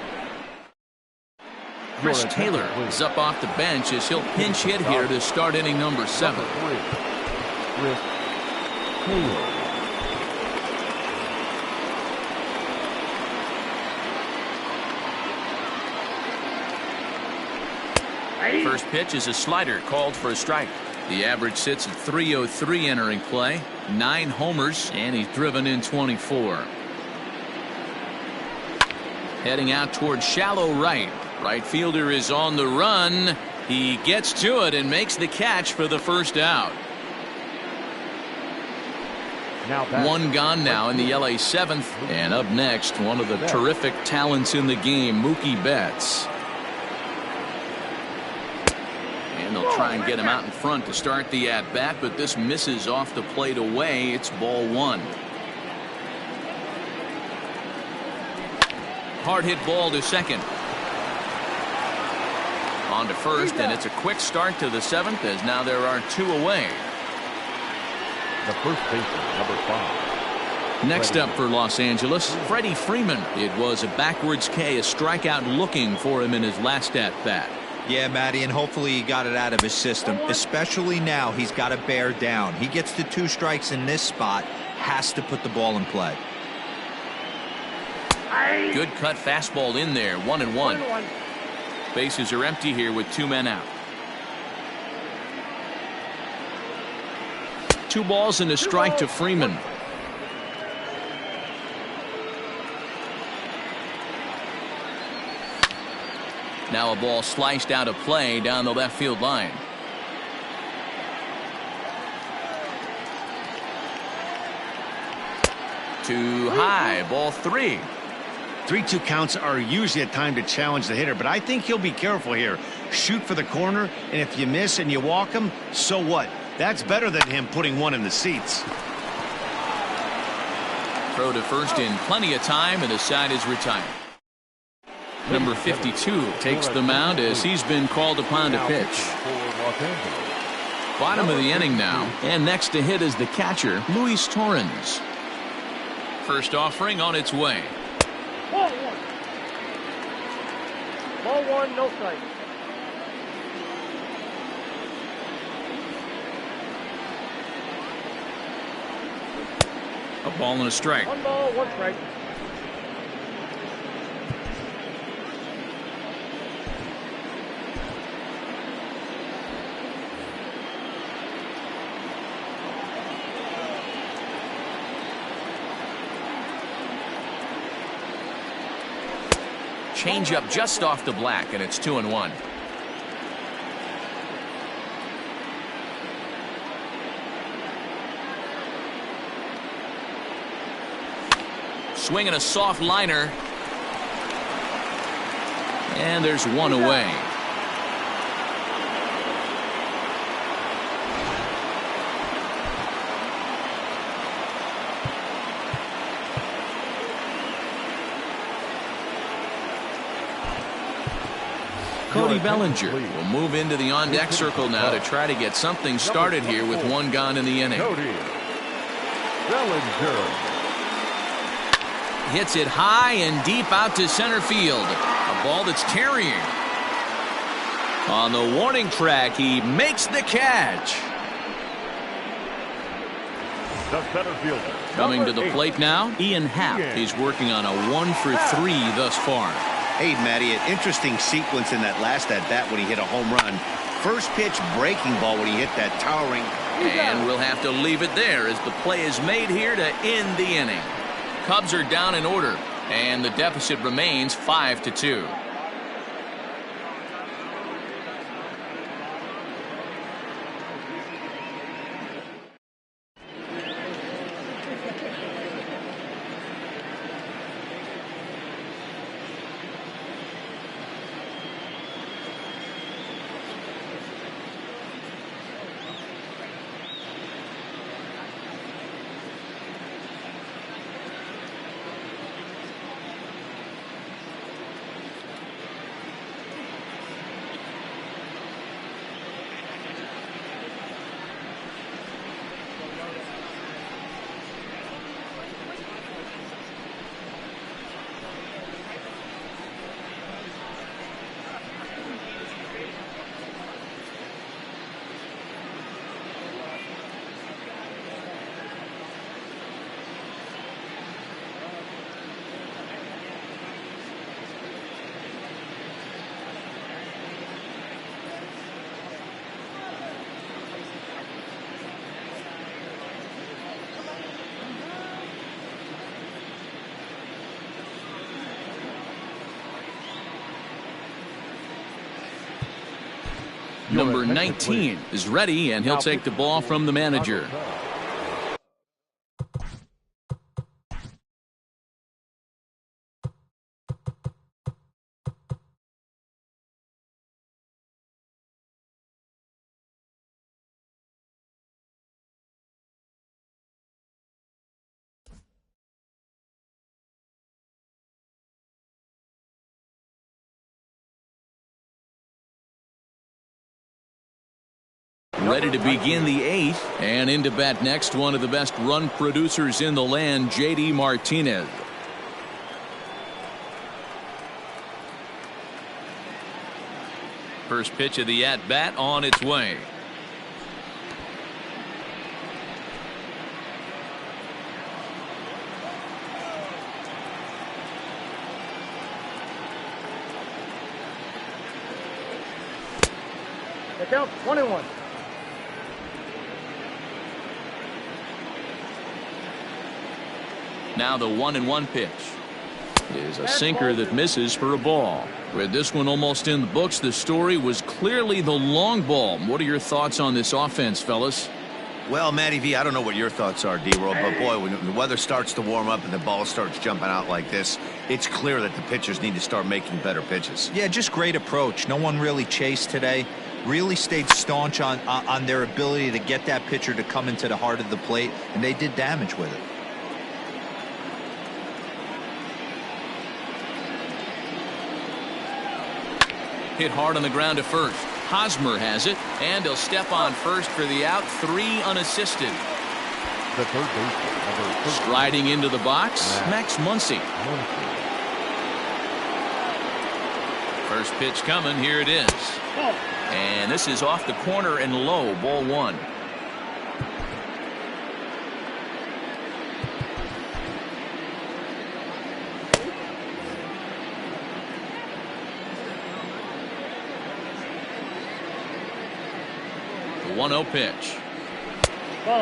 Chris Taylor is up off the bench as he'll pinch hit here to start inning number 7. Chris Taylor. First pitch is a slider called for a strike. The average sits at 303 entering play. 9 homers, and he's driven in 24. Heading out toward shallow right. Right fielder is on the run. He gets to it and makes the catch for the first out. One gone now in the LA 7th. And up next, one of the terrific talents in the game, Mookie Betts. And they'll try and get him out in front to start the at-bat, but this misses off the plate away. It's ball 1. Hard hit ball to second. On to first, and it's a quick start to the 7th, as now there are 2 away. The first baseman, number 5. Next up for Los Angeles, Freddie Freeman. It was a backwards K, a strikeout looking for him in his last at-bat. Yeah, Matty, and hopefully he got it out of his system. Especially now, he's got to bear down. He gets the 2 strikes in this spot, has to put the ball in play. Good cut fastball in there, 1-1. Bases are empty here with 2 men out. 2 balls and a strike to Freeman. Now a ball sliced out of play down the left field line. Too high, ball 3. 3-2 counts are usually a time to challenge the hitter, but I think he'll be careful here. Shoot for the corner, and if you miss and you walk him, so what? That's better than him putting one in the seats. Throw to first in plenty of time, and the side is retired. Number 52 takes the mound as he's been called upon to pitch. Bottom of the inning now, and next to hit is the catcher, Luis Torrens. First offering on its way. Ball one. Ball one, no strike. A ball and a strike. 1 ball, 1 strike. Change up just off the black, and it's 2-1. Swinging a soft liner. And there's one away. Cody Bellinger will move into the on-deck circle now to try to get something started here with one gone in the inning. Cody Bellinger. Hits it high and deep out to center field. A ball that's carrying. On the warning track, he makes the catch. The center fielder. Coming to the plate now, Ian Happ. He's working on a 1-for-3 thus far. Hey, Matty, an interesting sequence in that last at-bat when he hit a home run. First pitch breaking ball when he hit that towering. And we'll have to leave it there as the play is made here to end the inning. Cubs are down in order, and the deficit remains 5-2. Number 19 is ready, and he'll take the ball from the manager. Ready to begin the 8th, and into bat next, one of the best run producers in the land, J.D. Martinez. First pitch of the at-bat on its way. The count 1-1. Now the 1-1 pitch is a sinker that misses for a ball. With this one almost in the books, the story was clearly the long ball. What are your thoughts on this offense, fellas? Well, Matty V, I don't know what your thoughts are, D-Roll, but boy, when the weather starts to warm up and the ball starts jumping out like this, it's clear that the pitchers need to start making better pitches. Yeah, just great approach. No one really chased today. Really stayed staunch on their ability to get that pitcher to come into the heart of the plate, and they did damage with it. Hit hard on the ground to first. Hosmer has it, and he'll step on first for the out. 3 unassisted. The third baseman, number 13. Striding into the box, Max Muncy. First pitch coming. Here it is. And this is off the corner and low. Ball 1. The 1-0 pitch.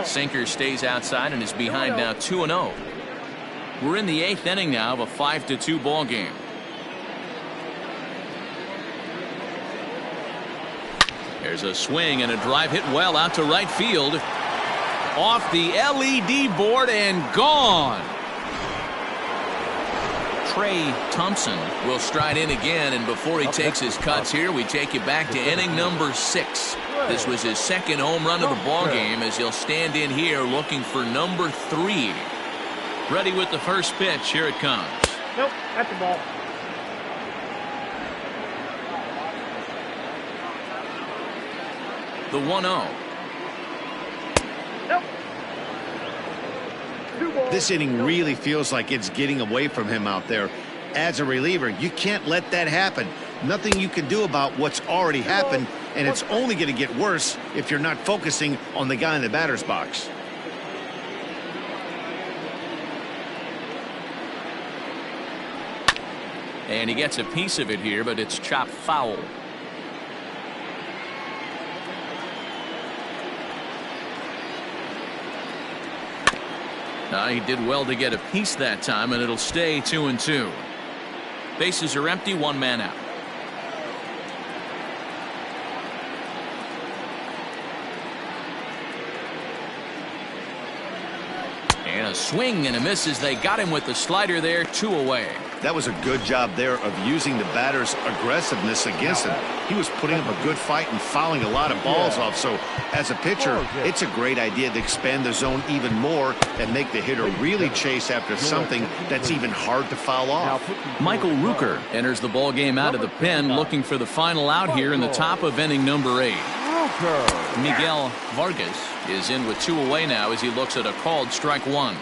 Sinker stays outside and is behind now 2-0. We're in the 8th inning now of a 5-2 ball game. There's a swing and a drive hit well out to right field. Off the LED board and gone. Trey Thompson will stride in again, and before he takes his cuts here, we take you back to inning number 6. This was his second home run of the ball game as he'll stand in here looking for number 3. Ready with the first pitch. Here it comes. Nope, that's the ball. The 1-0. Nope. 2 balls. This inning really feels like it's getting away from him out there. As a reliever, you can't let that happen. Nothing you can do about what's already happened, and it's only going to get worse if you're not focusing on the guy in the batter's box. And he gets a piece of it here, but it's chopped foul. He did well to get a piece that time, and it'll stay 2-2. Bases are empty, 1 man out. And a swing and a miss as they got him with the slider there. 2 away. That was a good job there of using the batter's aggressiveness against him. He was putting up a good fight and fouling a lot of balls off. So as a pitcher, it's a great idea to expand the zone even more and make the hitter really chase after something that's even hard to foul off. Michael Rooker enters the ball game out of the pen, looking for the final out here in the top of inning number 8. Miguel Vargas is in with 2 away now as he looks at a called strike 1.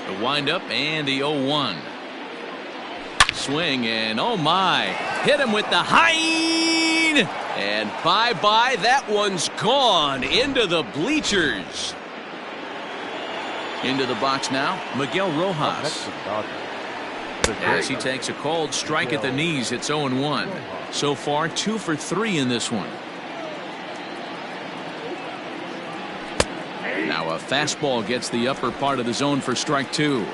The windup and the 0-1. Swing and oh my, hit him with the hind, and bye-bye, that one's gone into the bleachers. Into the box now, Miguel Rojas. As he takes a called strike at the knees, it's 0-1. So far 2 for 3 in this one. Now a fastball gets the upper part of the zone for strike 2.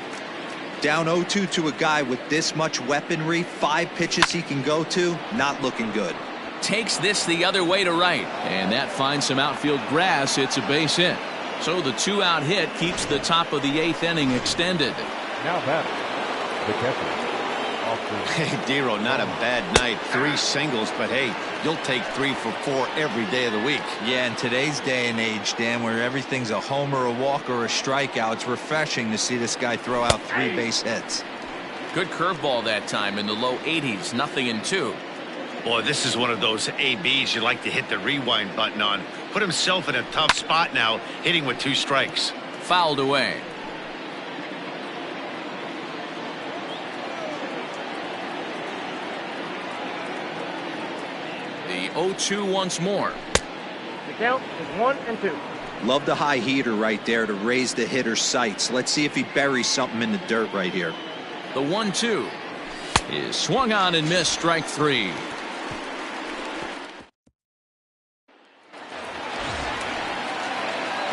Down 0-2 to a guy with this much weaponry, 5 pitches he can go to, not looking good. Takes this the other way to right, and that finds some outfield grass. It's a base hit. So the 2-out hit keeps the top of the 8th inning extended. Now batting, the catcher. Hey, Dero, not a bad night. 3 singles, but hey, you'll take 3 for 4 every day of the week. Yeah, in today's day and age, Dan, where everything's a homer, a walk, or a strikeout, it's refreshing to see this guy throw out 3 base hits. Good curveball that time in the low 80s, 0-2. Boy, this is one of those ABs you like to hit the rewind button on. Put himself in a tough spot now, hitting with 2 strikes. Fouled away. The 0-2 once more. The count is 1-2. Love the high heater right there to raise the hitter's sights. Let's see if he buries something in the dirt right here. The 1-2 is swung on and missed, strike 3.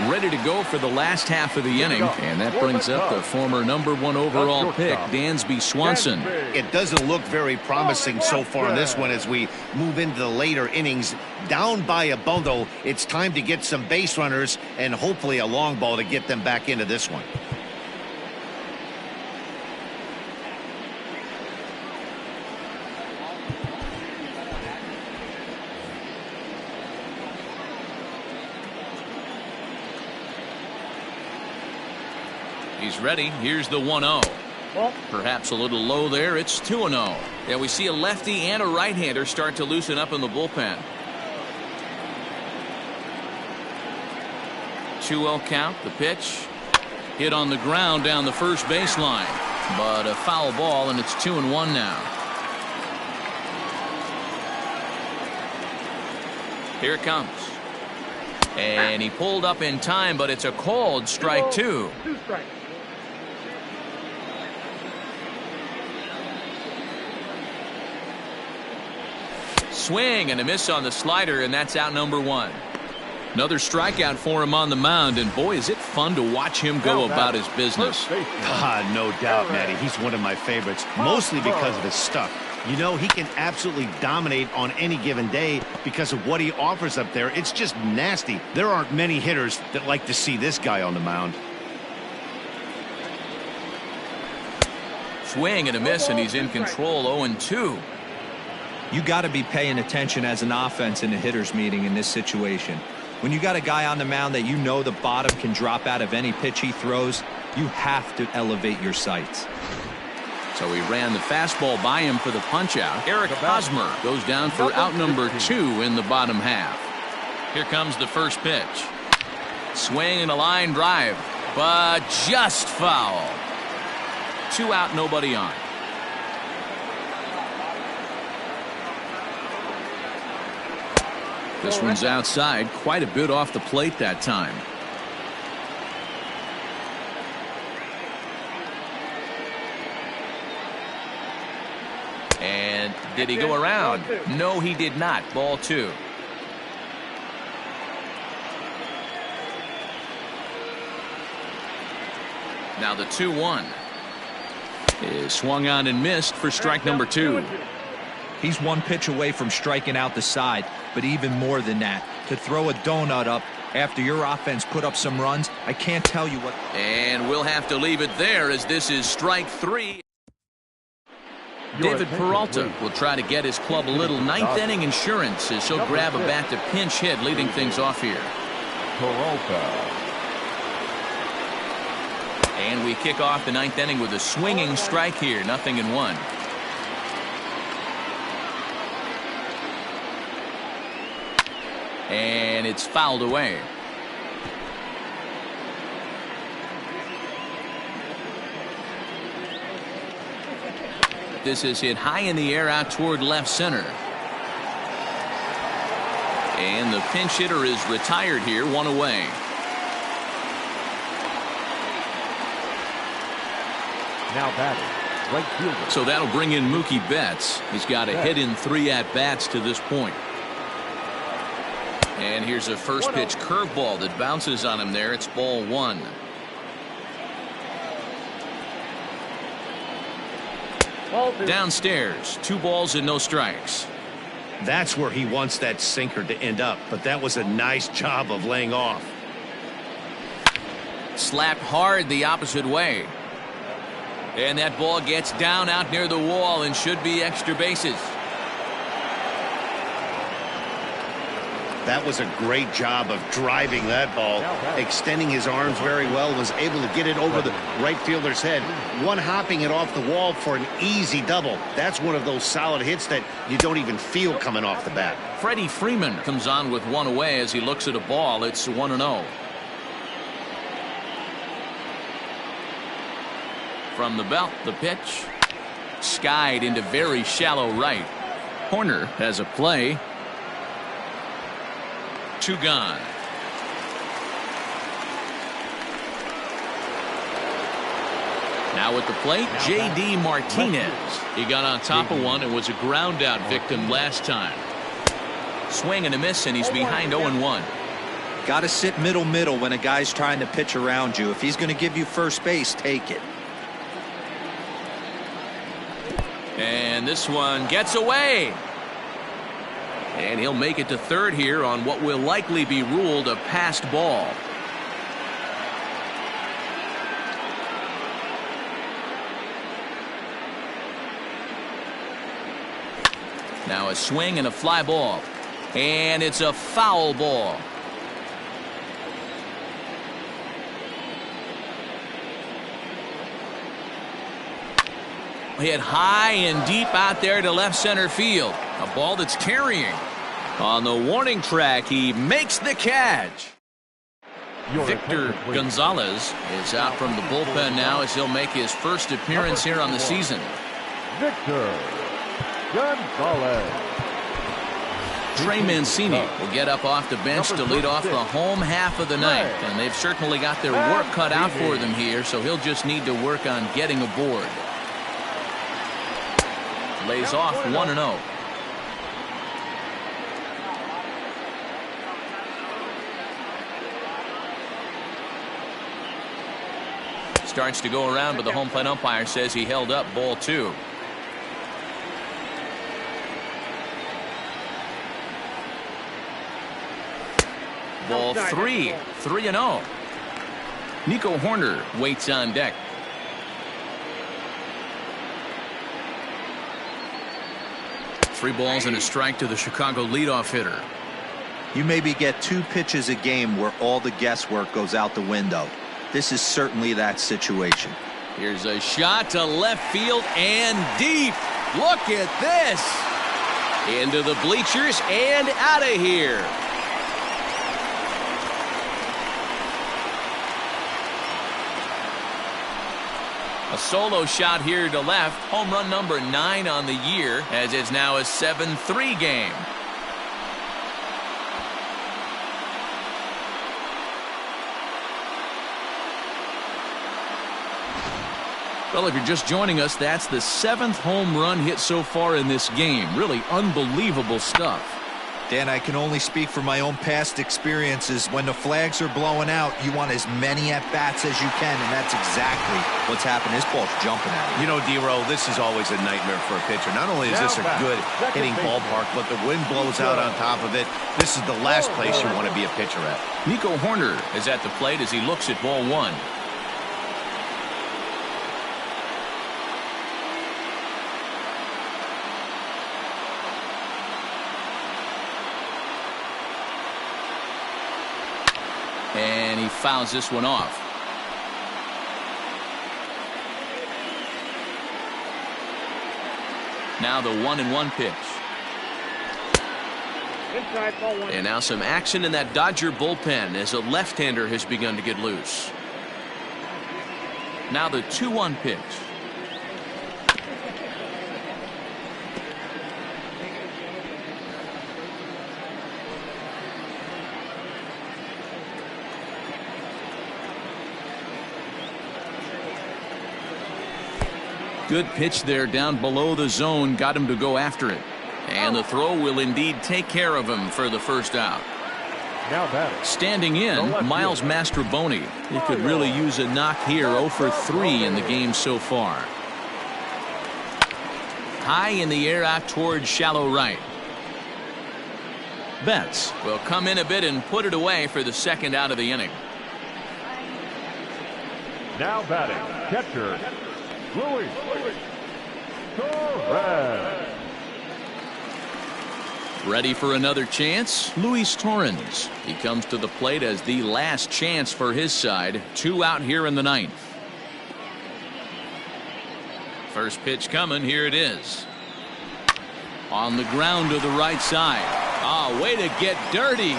Ready to go for the last half of the inning, and that brings up the former #1 overall pick, Dansby Swanson. It doesn't look very promising so far in this one as we move into the later innings. Down by a bundle, it's time to get some base runners and hopefully a long ball to get them back into this one. He's ready. Here's the 1-0. Ball. Perhaps a little low there. It's 2-0. And we see a lefty and a right-hander start to loosen up in the bullpen. 2-0 count. The pitch hit on the ground down the first baseline, but a foul ball, and it's 2-1 now. Here it comes. And he pulled up in time, but it's a called strike 2. 2 strikes. Swing and a miss on the slider, and that's out number 1. Another strikeout for him on the mound, and boy, is it fun to watch him go about his business. No doubt, Matty. He's one of my favorites, mostly because of his stuff. You know, he can absolutely dominate on any given day because of what he offers up there. It's just nasty. There aren't many hitters that like to see this guy on the mound. Swing and a miss, and he's in control. 0-2. You got to be paying attention as an offense in a hitter's meeting in this situation. When you got a guy on the mound that you know the bottom can drop out of any pitch he throws, you have to elevate your sights. So he ran the fastball by him for the punch-out. Eric Hosmer goes down for out number 2 in the bottom half. Here comes the first pitch. Swing and a line drive, but just foul. 2 out, nobody on. This one's outside, quite a bit off the plate that time. And did he go around? No, he did not. Ball 2. Now the 2-1 is swung on and missed for strike number 2. He's one pitch away from striking out the side, but even more than that, to throw a donut up after your offense put up some runs, I can't tell you what. And we'll have to leave it there, as this is strike 3. David Peralta will try to get his club a little ninth inning insurance as he'll grab a bat to pinch hit, leading things off here. Peralta. And we kick off the ninth inning with a swinging strike here, 0-1. And it's fouled away. This is hit high in the air out toward left center. And the pinch hitter is retired here, 1 away. Now batting, right fielder. So that'll bring in Mookie Betts. He's got a hit in 3 at-bats to this point. And here's a first pitch curveball that bounces on him there. It's ball 1. Downstairs, 2 balls and no strikes. That's where he wants that sinker to end up, but that was a nice job of laying off. Slapped hard the opposite way. And that ball gets down out near the wall and should be extra bases. That was a great job of driving that ball, extending his arms very well, was able to get it over the right fielder's head, one hopping it off the wall for an easy double. That's one of those solid hits that you don't even feel coming off the bat. Freddie Freeman comes on with 1 away as he looks at a ball. It's 1-0. From the belt, the pitch skied into very shallow right. Horner has a play. 2 gone. Now at the plate, J.D. Martinez. He got on top of one and was a ground out victim last time. Swing and a miss, and he's behind 0-1. Got to sit middle when a guy's trying to pitch around you. If he's going to give you first base, take it. And this one gets away. And he'll make it to third here on what will likely be ruled a passed ball. Now a swing and a fly ball. And it's a foul ball. hit high and deep out there to left center field. A ball that's carrying. On the warning track, he makes the catch. Victor Gonzalez is out from the bullpen now as he'll make his first appearance here on the season. Victor Gonzalez. Trey Mancini will get up off the bench to lead off the home half of the ninth, and they've certainly got their work cut out for them here, so he'll just need to work on getting aboard. Lays off 1-0. Starts to go around, but the home plate umpire says he held up ball 2. Ball 3, 3-0. Nico Horner waits on deck. Three balls and a strike to the Chicago leadoff hitter. You maybe get 2 pitches a game where all the guesswork goes out the window. This is certainly that situation. Here's a shot to left field and deep. Look at this. Into the bleachers and out of here. A solo shot here to left. Home run number 9 on the year, as it's now a 7-3 game. Well, if you're just joining us, that's the 7th home run hit so far in this game. Really unbelievable stuff. Dan, I can only speak from my own past experiences. When the flags are blowing out, you want as many at-bats as you can, and that's exactly what's happened. This ball's jumping at it. You know, D-Row, this is always a nightmare for a pitcher. Not only is this a good hitting ballpark, but the wind blows out on top of it. This is the last place you want to be a pitcher at. Nico Horner is at the plate as he looks at ball 1. And he fouls this one off. Now the 1-1 pitch. Inside, ball 1. And now some action in that Dodger bullpen as a left-hander has begun to get loose. Now the 2-1 pitch. Good pitch there down below the zone, got him to go after it. And the throw will indeed take care of him for the first out. Now batting. Standing in, Miles Mastrobuoni. He could really use a knock here. 0 for 3 in the game so far. High in the air out towards shallow right. Betts will come in a bit and put it away for the second out of the inning. Now batting, catcher, Luis Torres. Ready for another chance? Luis Torres. He comes to the plate as the last chance for his side. 2 out here in the 9th. First pitch coming. Here it is. On the ground to the right side. Ah, way to get dirty.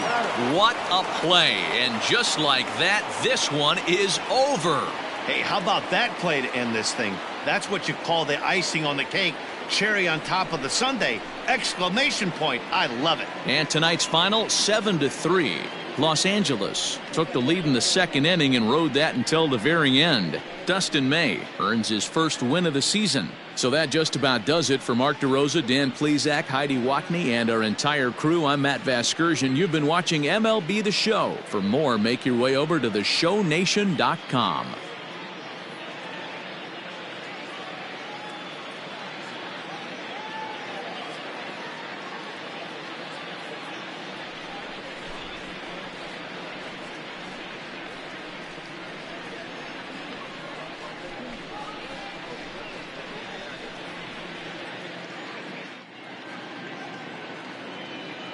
What a play. And just like that, this one is over. Hey, how about that play to end this thing? That's what you call the icing on the cake. Cherry on top of the sundae. Exclamation point. I love it. And tonight's final, 7-3. Los Angeles took the lead in the second inning and rode that until the very end. Dustin May earns his first win of the season. So that just about does it for Mark DeRosa, Dan Plesac, Heidi Watney, and our entire crew. I'm Matt Vasgersian. You've been watching MLB The Show. For more, make your way over to theshownation.com.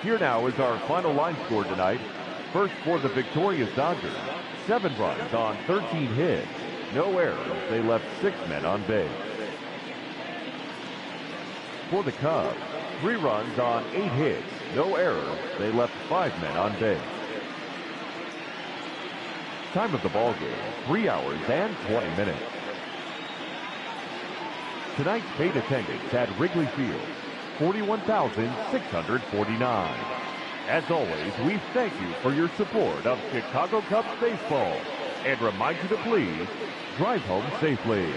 Here now is our final line score tonight. First for the victorious Dodgers, 7 runs on 13 hits. No errors. They left 6 men on base. for the Cubs. 3 runs on 8 hits, no errors. They left 5 men on base. Time of the ball game, 3 hours and 20 minutes. Tonight's paid attendance at Wrigley Field, 41,649. As always, we thank you for your support of Chicago Cubs baseball and remind you to please drive home safely.